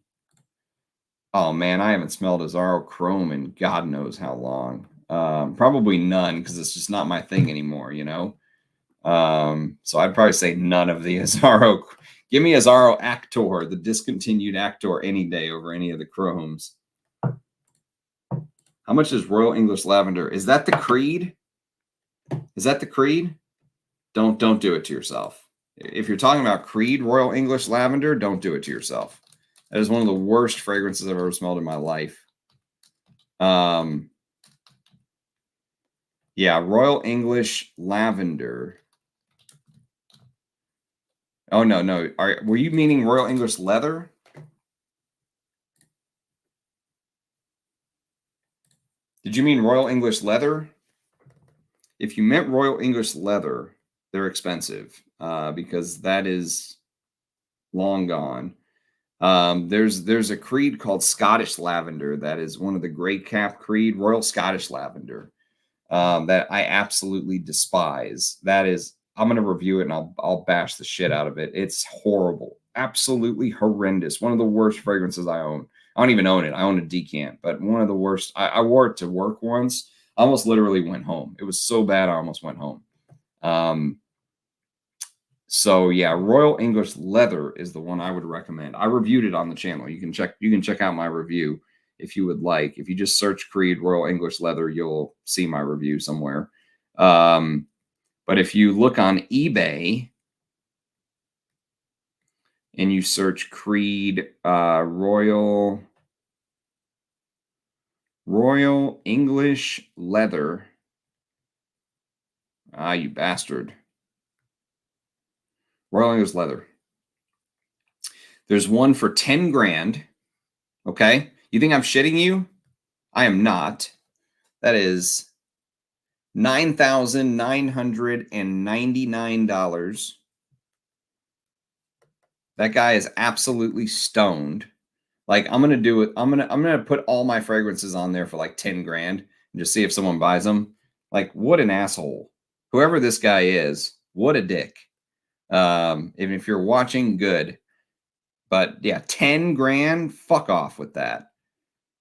Oh, man, I haven't smelled Azzaro Chrome in God knows how long. Probably none, because it's just not my thing anymore, you know? So I'd probably say none of the Azzaro. Give me Azzaro Actor, the discontinued Actor, any day over any of the Chromes. How much is Royal English Lavender? Is that the Creed? Is that the Creed? Don't do it to yourself. If you're talking about Creed Royal English Lavender, don't do it to yourself. That is one of the worst fragrances I've ever smelled in my life. Yeah, Royal English Lavender. Oh, no. Were you meaning Royal English Leather? Did you mean Royal English Leather? If you meant Royal English Leather, they're expensive because that is long gone. There's a Creed called Scottish Lavender that is one of the gray cap Creed, Royal Scottish Lavender, that I absolutely despise. That is, I'm going to review it and I'll bash the shit out of it. It's horrible. Absolutely horrendous. One of the worst fragrances I own. I don't even own it. I own a decant, but one of the worst. I wore it to work once. I almost literally went home. It was so bad I almost went home. So yeah, Royal English Leather is the one I would recommend. I reviewed it on the channel. You can check out my review if you would like. If you just search Creed Royal English Leather, you'll see my review somewhere. But if you look on eBay and you search Creed Royal English Leather, you bastard. Royal English Leather. There's one for 10 grand. Okay. You think I'm shitting you? I am not. That is $9,999. That guy is absolutely stoned. Like, I'm gonna do it. I'm gonna put all my fragrances on there for like 10 grand and just see if someone buys them. Like, what an asshole. Whoever this guy is, what a dick. Even if you're watching, good. But yeah, 10 grand, fuck off with that.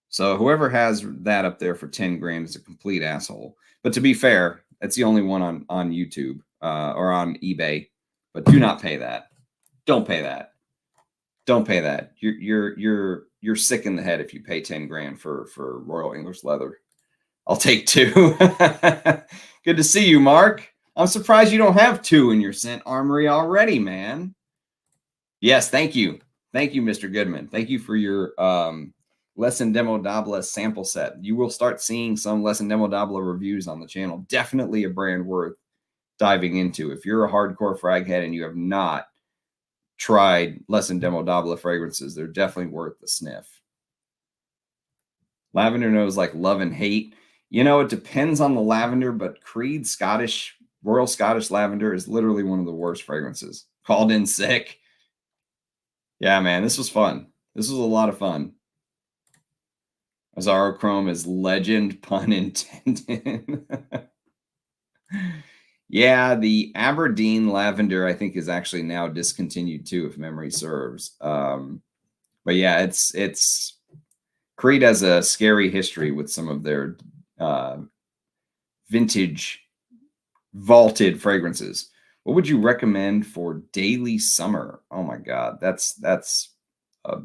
So whoever has that up there for 10 grand is a complete asshole. But to be fair, it's the only one on YouTube or on eBay. But do not pay that. Don't pay that. Don't pay that. You're sick in the head if you pay 10 grand for Royal English Leather. I'll take 2. Good to see you, Mark. I'm surprised you don't have 2 in your scent armory already, man. Yes, thank you. Thank you, Mr. Goodman. Thank you for your Les Indemodables sample set. You will start seeing some Les Indemodables reviews on the channel. Definitely a brand worth diving into. If you're a hardcore frag head and you have not tried Les Indemodables fragrances, they're definitely worth the sniff. Lavender knows like love and hate. You know, it depends on the lavender, but Creed Royal Scottish Lavender is literally one of the worst fragrances. Called in sick. Yeah, man, this was fun. This was a lot of fun. Azzaro Chrome is legend, pun intended. Yeah, the Aberdeen Lavender, I think, is actually now discontinued too, if memory serves. But yeah, it's Creed has a scary history with some of their vintage vaulted fragrances. What would you recommend for daily summer? Oh my God, that's a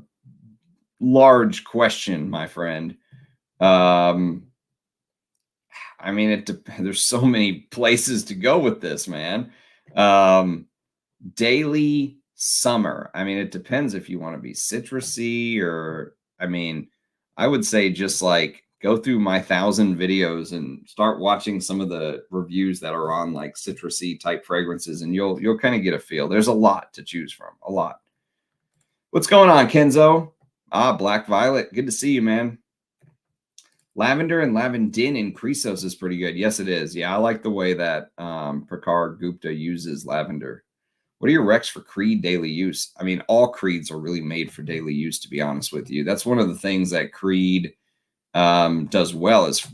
large question, my friend. I mean, there's so many places to go with this, man. Daily summer. I mean, it depends if you want to be citrusy or, I mean, I would say just like go through my 1,000 videos and start watching some of the reviews that are on like citrusy type fragrances, and you'll kind of get a feel. There's a lot to choose from, a lot. What's going on, Kenzo? Ah, Black Violet. Good to see you, man. Lavender and Lavandin in Chrysos is pretty good. Yes, it is. Yeah, I like the way that Prakar Gupta uses lavender. What are your recs for Creed daily use? I mean, all Creeds are really made for daily use, to be honest with you. That's one of the things that Creed does well is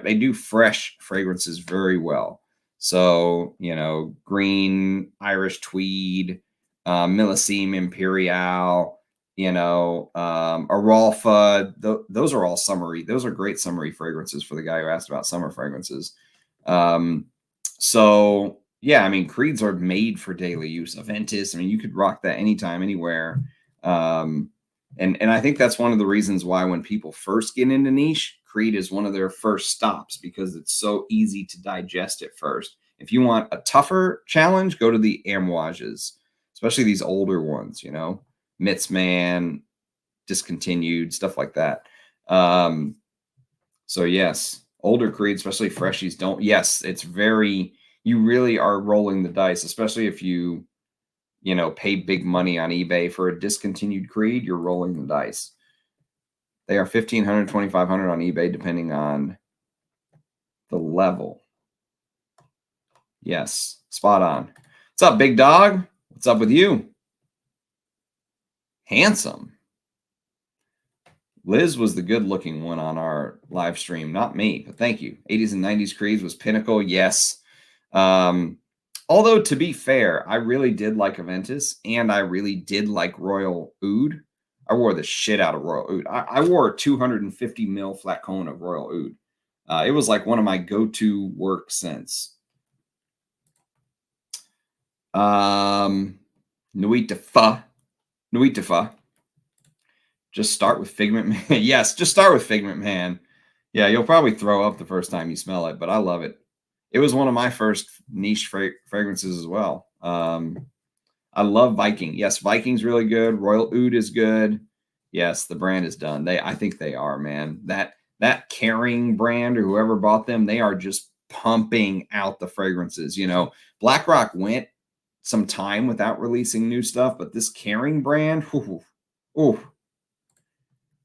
they do fresh fragrances very well. So, you know, green, Irish tweed, Millesime Imperial, you know, Aralfa. Those are all summery. Those are great summery fragrances for the guy who asked about summer fragrances. So yeah, I mean, Creeds are made for daily use. Aventus, I mean, you could rock that anytime, anywhere. And I think that's one of the reasons why when people first get into niche, Creed is one of their first stops because it's so easy to digest at first. If you want a tougher challenge, go to the Amouages, especially these older ones, you know, Mitzman, Discontinued, stuff like that. So yes, older Creed, especially freshies, don't. Yes, it's very. You really are rolling the dice, especially if you know, pay big money on eBay for a discontinued Creed. You're rolling the dice. They are 1,500, 2,500 on eBay, depending on the level. Yes, spot on. What's up, big dog? What's up with you? Handsome. Liz was the good-looking one on our live stream, not me, but thank you. 80s and 90s Creeds was pinnacle, yes. Although, to be fair, I really did like Aventus, and I really did like Royal Oud. I wore the shit out of Royal Oud. I wore a 250 mil flacon of Royal Oud. It was like one of my go-to work scents. Nuit de Fa. Just start with Figment Man. Yes, just start with Figment Man. Yeah, you'll probably throw up the first time you smell it, but I love it. It was one of my first niche fragrances as well. I love Viking. Yes, Viking's really good. Royal Oud is good. Yes, the brand is done. I think they are, man. That Caring brand or whoever bought them, they are just pumping out the fragrances. You know, BlackRock went some time without releasing new stuff, but this Caring brand, ooh,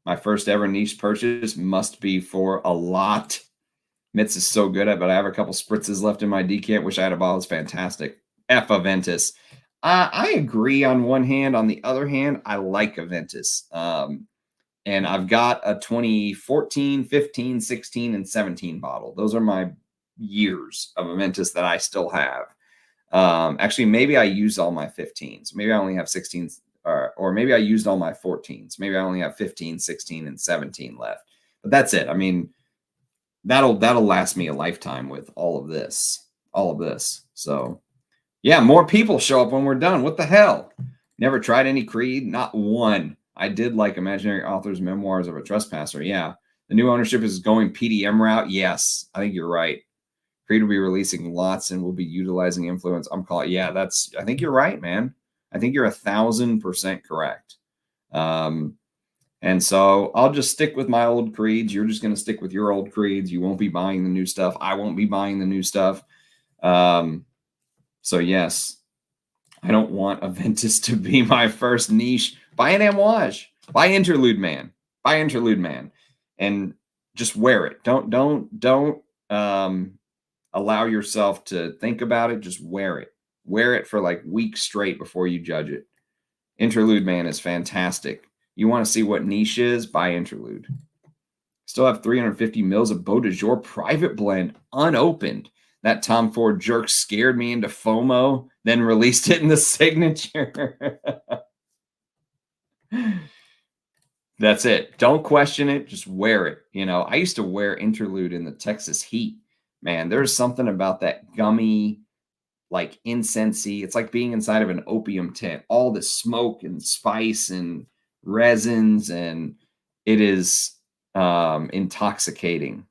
my first ever niche purchase must be for a lot. Mitz is so good at, but I have a couple spritzes left in my decant. Wish I had a bottle. It's fantastic. F Aventus. I agree on one hand. On the other hand, I like Aventus. And I've got a 2014, 15, 16, and 17 bottle. Those are my years of Aventus that I still have. Actually, maybe I used all my 15s. Maybe I only have 16s, or maybe I used all my 14s. Maybe I only have 15, 16, and 17 left. But that's it. I mean, that'll last me a lifetime with all of this. So yeah, more people show up when we're done. What the hell? Never tried any Creed? Not one. I did like Imaginary Authors Memoirs of a Trespasser. Yeah. The new ownership is going PDM route. Yes, I think you're right. Creed will be releasing lots and will be utilizing influence. I'm calling. Yeah, I think you're right, man. I think you're 1,000% correct. And so I'll just stick with my old Creeds. You're just going to stick with your old Creeds. You won't be buying the new stuff. I won't be buying the new stuff. So yes, I don't want Aventus to be my first niche. Buy an Amouage. Buy Interlude Man. And just wear it. Don't allow yourself to think about it. Just wear it. Wear it for like weeks straight before you judge it. Interlude Man is fantastic. You want to see what niche is? Buy Interlude. Still have 350 mils of Beau de Jour private blend unopened. That Tom Ford jerk scared me into FOMO, then released it in the signature. That's it. Don't question it. Just wear it. You know, I used to wear Interlude in the Texas heat. Man, there's something about that gummy, like incensey. It's like being inside of an opium tent. All the smoke and spice and resins, and it is intoxicating.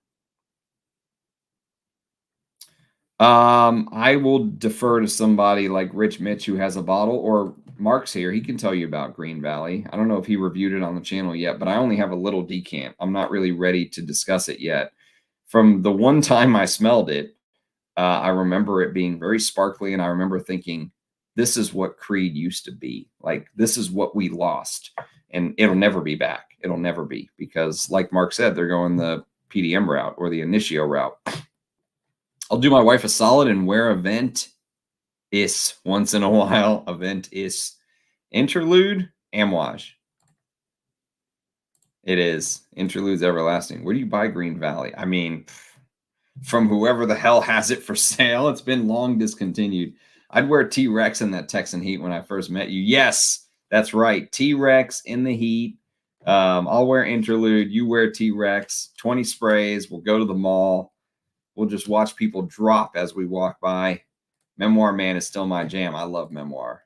I will defer to somebody like Rich Mitch who has a bottle, or Mark's here. He can tell you about Green Valley. I don't know if he reviewed it on the channel yet, but I only have a little decant. I'm not really ready to discuss it yet. From the one time I smelled it, I remember it being very sparkly, and I remember thinking, this is what Creed used to be. Like, this is what we lost, and it'll never be back. It'll never be, because like Mark said, they're going the PDM route or the Initio route. I'll do my wife a solid and wear a vent is once in a while. A vent is interlude amouage. It is. Interlude's everlasting. Where do you buy Green Valley? I mean, from whoever the hell has it for sale. It's been long discontinued. I'd wear T-Rex in that Texan heat when I first met you. Yes, that's right. T-Rex in the heat. I'll wear Interlude. You wear T-Rex. 20 sprays. We'll go to the mall. We'll just watch people drop as we walk by. Memoir Man is still my jam. I love Memoir.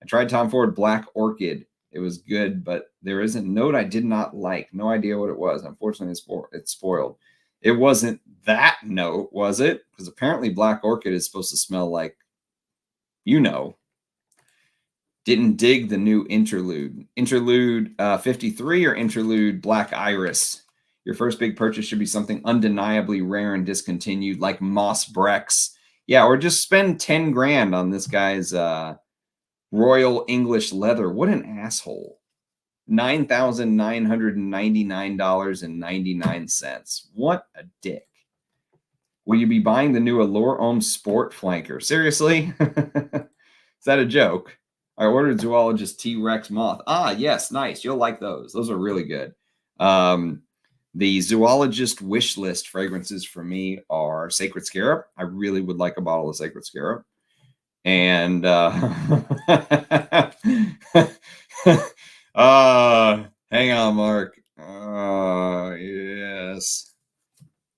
I tried Tom Ford Black Orchid. It was good, but there is a note I did not like. No idea what it was. Unfortunately, it's spoiled. It wasn't that note, was it? Because apparently Black Orchid is supposed to smell like, you know. Didn't dig the new Interlude. Interlude 53 or Interlude Black Iris. Your first big purchase should be something undeniably rare and discontinued, like Moss Brex. Yeah, or just spend 10 grand on this guy's Royal English Leather. What an asshole. $9,999.99. What a dick. Will you be buying the new Allure Homme Sport Flanker? Seriously? Is that a joke? I ordered Zoologist T-Rex Moth. Ah, yes, nice. You'll like those. Those are really good. The Zoologist wish list fragrances for me are Sacred Scarab. I really would like a bottle of Sacred Scarab. And hang on, Mark. Yes.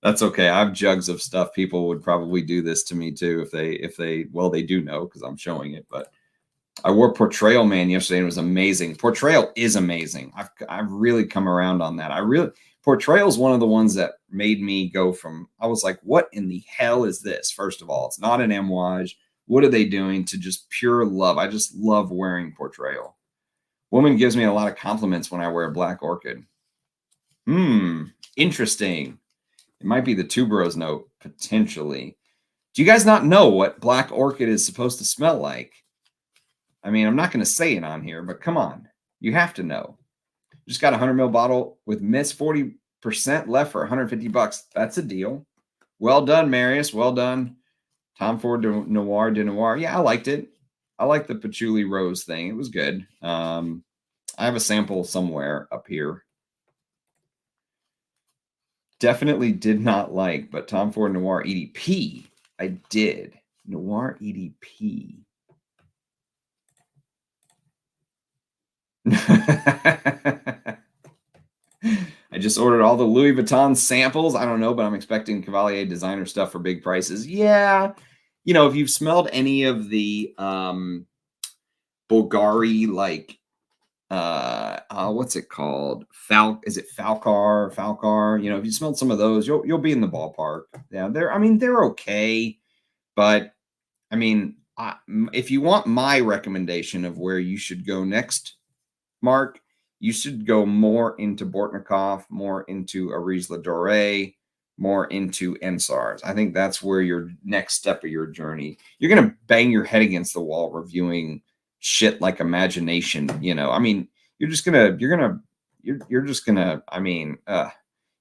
That's okay. I have jugs of stuff. People would probably do this to me too if they well, they do know because I'm showing it, but I wore Portrayal Man yesterday and it was amazing. Portrayal is amazing. I've really come around on that. Portrayal is one of the ones that made me go from, I was like, what in the hell is this? First of all, it's not an amouage. What are they doing to just pure love? I just love wearing Portrayal. Woman gives me a lot of compliments when I wear Black Orchid. Interesting. It might be the tuberose note, potentially. Do you guys not know what Black Orchid is supposed to smell like? I mean, I'm not going to say it on here, but come on. You have to know. Just got a 100 ml bottle with mist, 40% left for $150. That's a deal. Well done, Marius. Well done. Tom Ford de Noir. Yeah, I liked it. I like the Patchouli Rose thing. It was good. I have a sample somewhere up here. Definitely did not like, but Tom Ford Noir EDP, I did. Noir EDP. I just ordered all the Louis Vuitton samples. I don't know, but I'm expecting Cavalier designer stuff for big prices. Yeah. You know, if you've smelled any of the Bulgari, like, what's it called? Is it Falcar? You know, if you smelled some of those, you'll be in the ballpark. Yeah, they're okay. But, I mean, if you want my recommendation of where you should go next, Mark, you should go more into Bortnikov, more into Arise La Dorée, more into Ensars. I think that's where your next step of your journey. You're going to bang your head against the wall reviewing shit like Imagination, you know. I mean, you're just going to, I mean,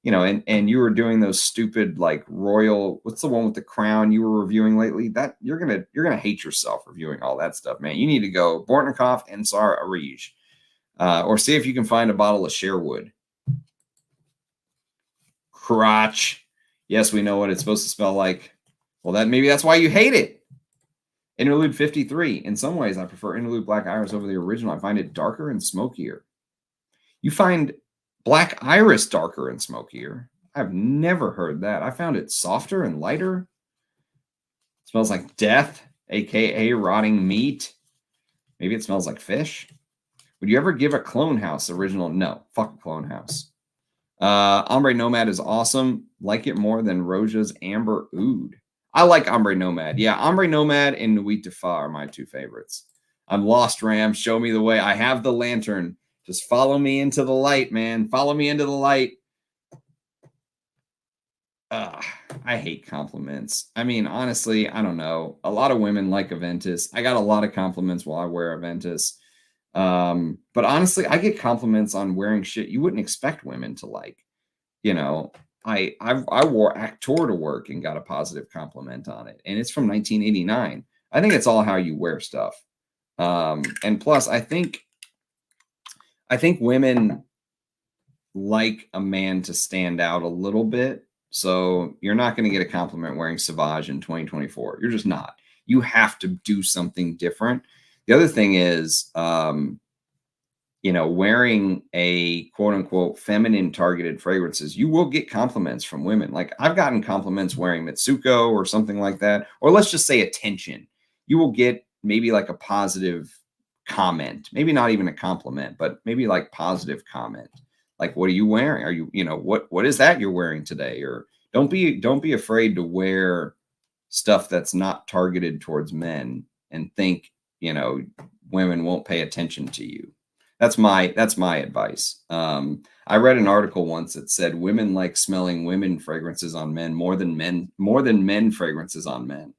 you know, and you were doing those stupid, like, Royal, what's the one with the crown you were reviewing lately? That you're going to hate yourself reviewing all that stuff, man. You need to go Bortnikov, Ensar, Arise. Or see if you can find a bottle of Sherwood. Crotch. Yes, we know what it's supposed to smell like. Well, maybe that's why you hate it. Interlude 53. In some ways, I prefer Interlude Black Iris over the original. I find it darker and smokier. You find Black Iris darker and smokier? I've never heard that. I found it softer and lighter. It smells like death, a.k.a. rotting meat. Maybe it smells like fish. Would you ever give a Clone House original? No. Fuck a Clone House. Ombre Nomad is awesome. Like it more than Roja's Amber Oud. I like Ombre Nomad. Yeah, Ombre Nomad and Nuit de Fa are my two favorites. I'm lost, Ram. Show me the way. I have the lantern. Just follow me into the light, man. Follow me into the light. I hate compliments. I mean, honestly, I don't know. A lot of women like Aventus. I got a lot of compliments while I wear Aventus. But honestly, I get compliments on wearing shit you wouldn't expect women to like. You know, I wore Actor to work and got a positive compliment on it, and it's from 1989. I think it's all how you wear stuff. And plus, I think women like a man to stand out a little bit. So you're not going to get a compliment wearing Sauvage in 2024. You're just not. You have to do something different. The other thing is, you know, wearing a quote unquote feminine targeted fragrances, you will get compliments from women. Like I've gotten compliments wearing Mitsuko or something like that, or let's just say attention. You will get maybe like a positive comment, maybe not even a compliment, but maybe like positive comment. Like, what are you wearing? Are you know, what is that you're wearing today? Or don't be afraid to wear stuff that's not targeted towards men and think, you know, women won't pay attention to you. That's my advice. I read an article once that said women like smelling women fragrances on men more than men fragrances on men.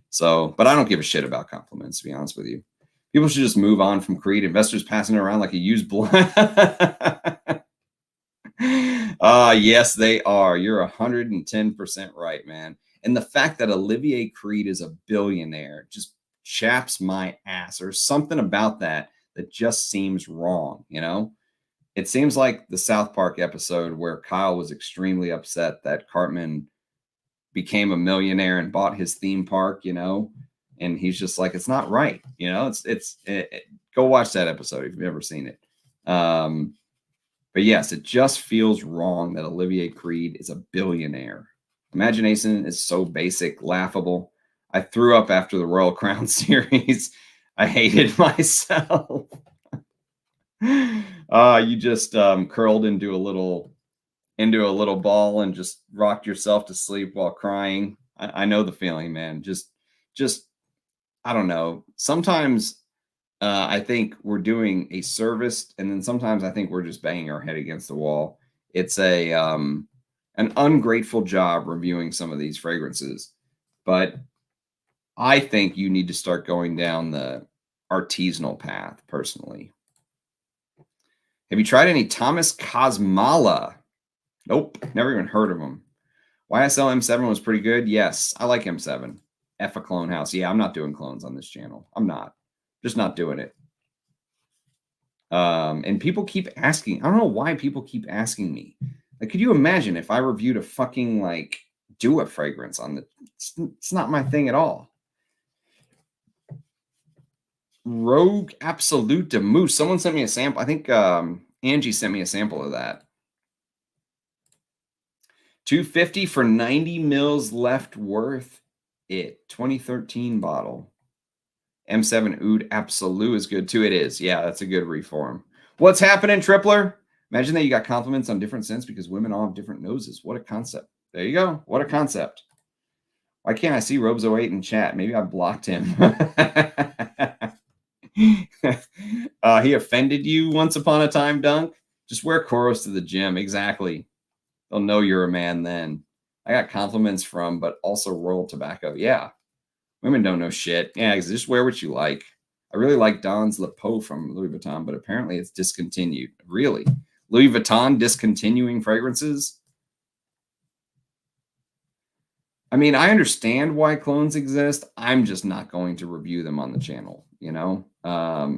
So, but I don't give a shit about compliments, to be honest with you. People should just move on from Creed. Investors passing it around like a used blunt. Yes, they are. You're 110% right, man. And the fact that Olivier Creed is a billionaire just chaps my ass, or something about that just seems wrong, you know? It seems like the South Park episode where Kyle was extremely upset that Cartman became a millionaire and bought his theme park, you know? And he's just like, it's not right, you know? Go watch that episode if you've never seen it. But yes, it just feels wrong that Olivier Creed is a billionaire. Imagination is so basic, laughable. I threw up after the Royal Crown series. I hated myself. You just curled into a little ball and just rocked yourself to sleep while crying. I know the feeling, man. Just I don't know. Sometimes I think we're doing a service, and then sometimes I think we're just banging our head against the wall. It's an ungrateful job reviewing some of these fragrances, but I think you need to start going down the artisanal path personally. Have you tried any Thomas Cosmala? Nope, never even heard of him. YSL M7 was pretty good. Yes, I like M7. F a clone house. Yeah, I'm not doing clones on this channel. I'm not. Just not doing it. And people keep asking. I don't know why people keep asking me. Like, could you imagine if I reviewed a fucking like Dua fragrance on the? It's not my thing at all. Rogue Absolute de Mousse. Someone sent me a sample. I think Angie sent me a sample of that. $250 for 90 mils left worth it. 2013 bottle. M7 Oud Absolute is good too. It is. Yeah, that's a good reform. What's happening, Tripler? Imagine that you got compliments on different scents because women all have different noses. What a concept. There you go. What a concept. Why can't I see Robes08 in chat? Maybe I blocked him. He offended you once upon a time, Dunk? Just wear Koros to the gym. Exactly. They'll know you're a man then. I got compliments from, but also Royal Tobacco. Yeah. Women don't know shit. Yeah, just wear what you like. I really like Don's Le Pot from Louis Vuitton, but apparently it's discontinued. Really? Louis Vuitton discontinuing fragrances? I mean, I understand why clones exist. I'm just not going to review them on the channel, you know?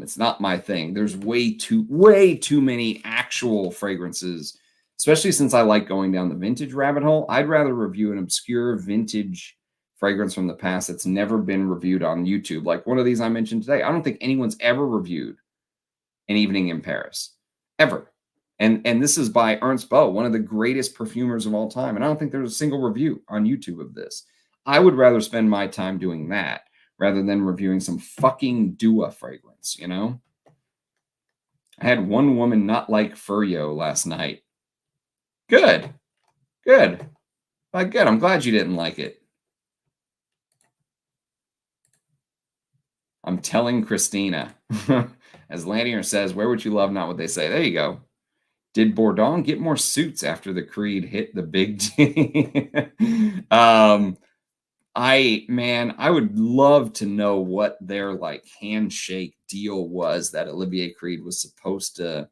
It's not my thing. There's way too many actual fragrances, especially since I like going down the vintage rabbit hole. I'd rather review an obscure vintage fragrance from the past that's never been reviewed on YouTube. Like one of these I mentioned today. I don't think anyone's ever reviewed An Evening in Paris, ever. And this is by Ernst Beau, one of the greatest perfumers of all time. And I don't think there's a single review on YouTube of this. I would rather spend my time doing that rather than reviewing some fucking Dua fragrance, you know? I had one woman not like Furio last night. Good. Good. Good. I'm glad you didn't like it. I'm telling Christina. As Lanier says, where would you love, not what they say? There you go. Did Bourdon get more suits after the Creed hit the big T? I would love to know what their like handshake deal was that Olivier Creed was supposed to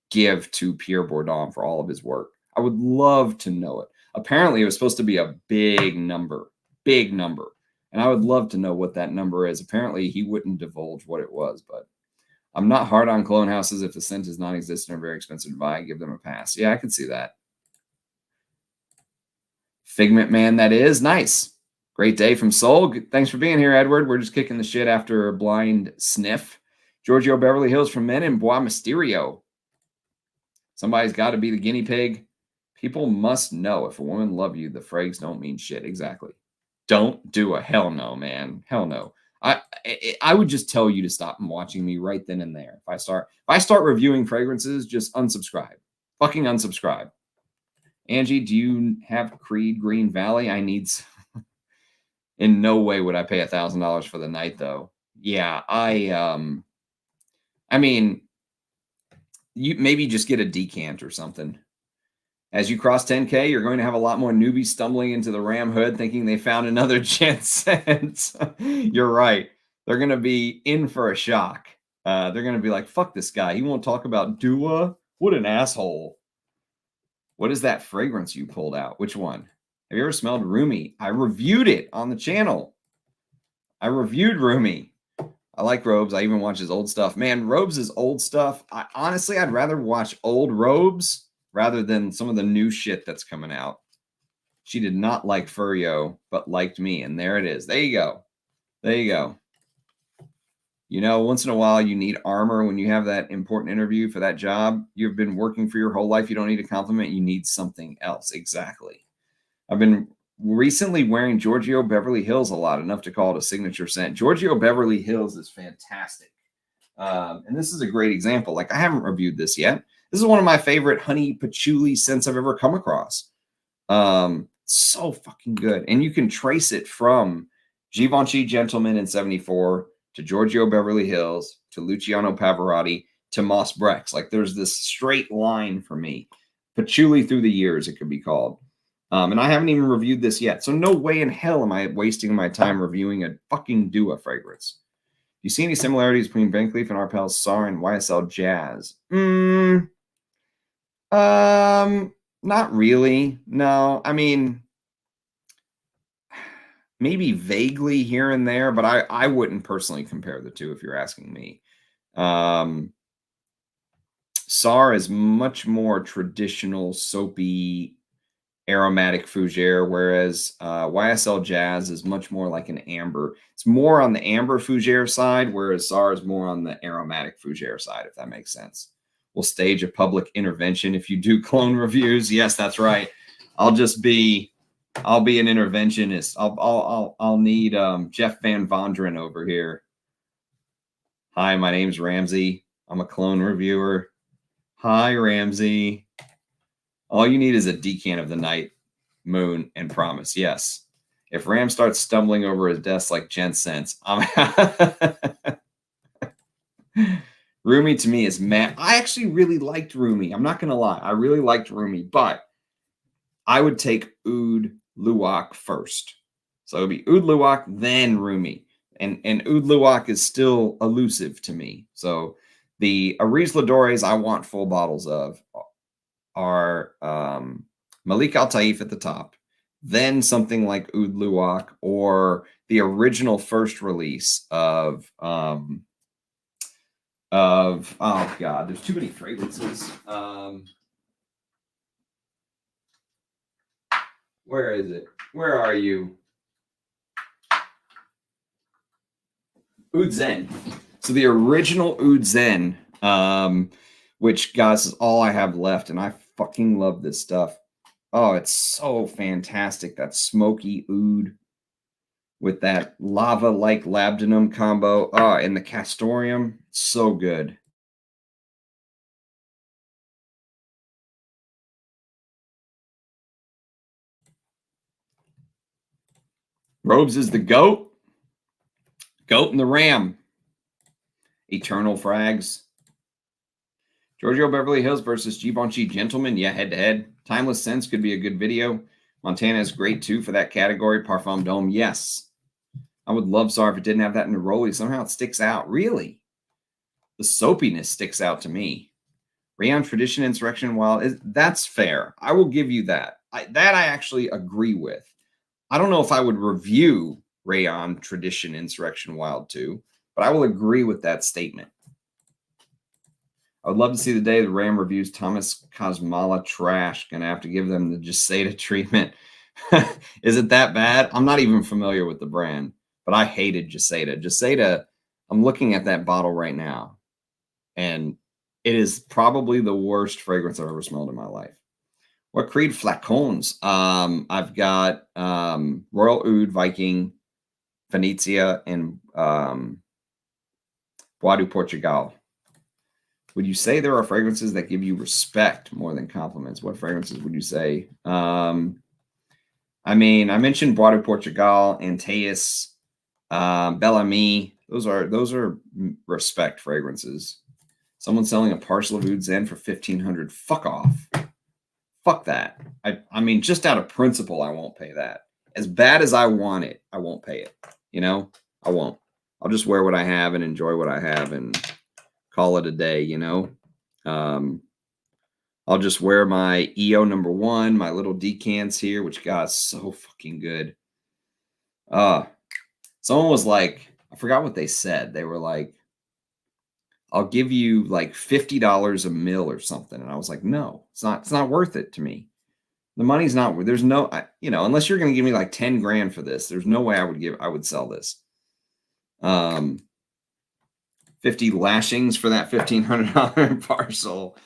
give to Pierre Bourdon for all of his work. I would love to know it. Apparently, it was supposed to be a big number. And I would love to know what that number is. Apparently, he wouldn't divulge what it was, but I'm not hard on clone houses. If the scent is non-existent or very expensive to buy, give them a pass. Yeah, I can see that. Figment Man, that is. Nice. Great day from Soul. Thanks for being here, Edward. We're just kicking the shit after a blind sniff. Giorgio Beverly Hills from Men and Bois Mysterio. Somebody's got to be the guinea pig. People must know if a woman love you, the frags don't mean shit. Exactly. Don't do a hell no, man. Hell no. I would just tell you to stop watching me right then and there. If I start reviewing fragrances, just unsubscribe. Fucking unsubscribe. Angie, do you have Creed Green Valley? I need. In no way would I pay $1,000 for the night, though. Yeah, I mean, you maybe just get a decant or something. As you cross 10K, you're going to have a lot more newbies stumbling into the Ram hood thinking they found another gent scent. You're right. They're going to be in for a shock. They're going to be like, fuck this guy. He won't talk about Dua. What an asshole. What is that fragrance you pulled out? Which one? Have you ever smelled Rumi? I reviewed it on the channel. I reviewed Rumi. I like Robes. I even watch his old stuff. Man, Robes' old stuff. Honestly, I'd rather watch old Robes rather than some of the new shit that's coming out. She did not like Furio, but liked me. And there it is. There you go. There you go. You know, once in a while, you need armor when you have that important interview for that job. You've been working for your whole life. You don't need a compliment. You need something else. Exactly. I've been recently wearing Giorgio Beverly Hills a lot, enough to call it a signature scent. Giorgio Beverly Hills is fantastic. And this is a great example. Like, I haven't reviewed this yet. This is one of my favorite honey patchouli scents I've ever come across. So fucking good. And you can trace it from Givenchy Gentleman in 74 to Giorgio Beverly Hills to Luciano Pavarotti to Moss Brex. Like, there's this straight line for me. Patchouli through the years, it could be called. And I haven't even reviewed this yet. So no way in hell am I wasting my time reviewing a fucking Dua fragrance. Do you see any similarities between Bank Leaf and Arpels SAR and YSL Jazz? Not really. No, I mean, maybe vaguely here and there, but I wouldn't personally compare the two if you're asking me. SAR is much more traditional, soapy, aromatic fougere, whereas YSL Jazz is much more like an amber. It's more on the amber fougere side, whereas SAR is more on the aromatic fougere side, if that makes sense. We'll stage a public intervention if you do clone reviews. Yes, that's right. I'll be an interventionist. I'll need Jeff Van Vondren over here. Hi, my name's Ramsey. I'm a clone reviewer. Hi, Ramsey. All you need is a decant of the night, moon, and promise. Yes. If Ram starts stumbling over his desk like Jen Sense, Rumi to me is mad. I actually really liked Rumi. I'm not going to lie. I really liked Rumi, but I would take Oud Luwak first. So it would be Oud Luwak, then Rumi. And Oud Luwak is still elusive to me. So the Aris Ladores I want full bottles of are Malik Al Taif at the top, then something like Oud Luwak or the original first release of oh god, there's too many fragrances. Where is it? Where are you? Oud Zen. So the original Oud Zen, which, guys, is all I have left, and I fucking love this stuff. Oh, it's so fantastic. That smoky oud with that lava-like labdanum combo. Oh, and the castoreum. So good. Robes is the goat. Goat and the ram. Eternal Frags. Giorgio Beverly Hills versus Givenchy Gentleman. Yeah, head-to-head. Timeless Sense could be a good video. Montana is great, too, for that category. Parfum Dome, yes. I would love SAR if it didn't have that neroli. Somehow it sticks out. Really? The soapiness sticks out to me. Rayon Tradition, Insurrection, Wild. That's fair. I will give you that. That I actually agree with. I don't know if I would review Rayon Tradition, Insurrection, Wild 2, but I will agree with that statement. I would love to see the day the Ram reviews Thomas Cosmala trash. Gonna have to give them the Jaseda treatment. Is it that bad? I'm not even familiar with the brand, but I hated Jaseda. Jaseda, I'm looking at that bottle right now, and it is probably the worst fragrance I've ever smelled in my life. What Creed flacons? I've got Royal Oud, Viking, Venezia, and Bois du Portugal. Would you say there are fragrances that give you respect more than compliments? What fragrances would you say? I mean, I mentioned Bois du Portugal, Antaeus, Bellamy. Those are respect fragrances. Someone selling a parcel of Oud Zen for $1,500. Fuck off. Fuck that. I mean, just out of principle, I won't pay that. As bad as I want it, I won't pay it. You know, I won't. I'll just wear what I have and enjoy what I have and call it a day, you know. I'll just wear my EO #1, my little decants here, which got so fucking good. Someone was like, I forgot what they said. They were like, I'll give you like $50 a mil or something. And I was like, no, it's not worth it to me. The money's not worth, there's no, you know, unless you're going to give me like 10 grand for this, there's no way I would sell this. 50 lashings for that $1,500 parcel.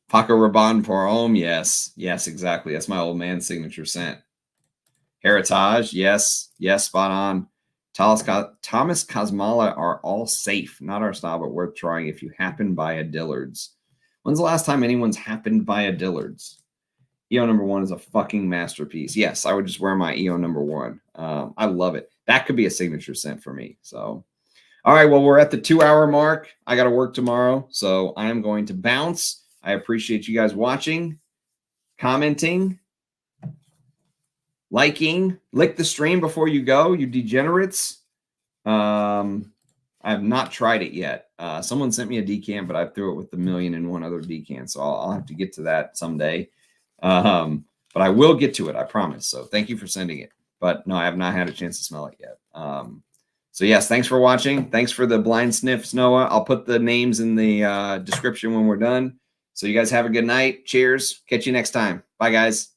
Paco Rabanne pour Homme. Yes, exactly. That's my old man's signature scent. Heritage. Yes, spot on. Thomas Cosmala are all safe. Not our style, but worth trying if you happen by a Dillard's. When's the last time anyone's happened by a Dillard's? EO #1 is a fucking masterpiece. Yes, I would just wear my EO #1. I love it. That could be a signature scent for me. So, all right, well, we're at the 2-hour mark. I got to work tomorrow, so I am going to bounce. I appreciate you guys watching, commenting, liking. Lick the stream before you go, you degenerates. I have not tried it yet. Someone sent me a decant, but I threw it with the 1,000,001 other decants, so I'll have to get to that someday. But I will get to it, I promise. So thank you for sending it. But no, I have not had a chance to smell it yet. So yes, thanks for watching. Thanks for the blind sniffs, Noah. I'll put the names in the description when we're done. So you guys have a good night. Cheers. Catch you next time. Bye, guys.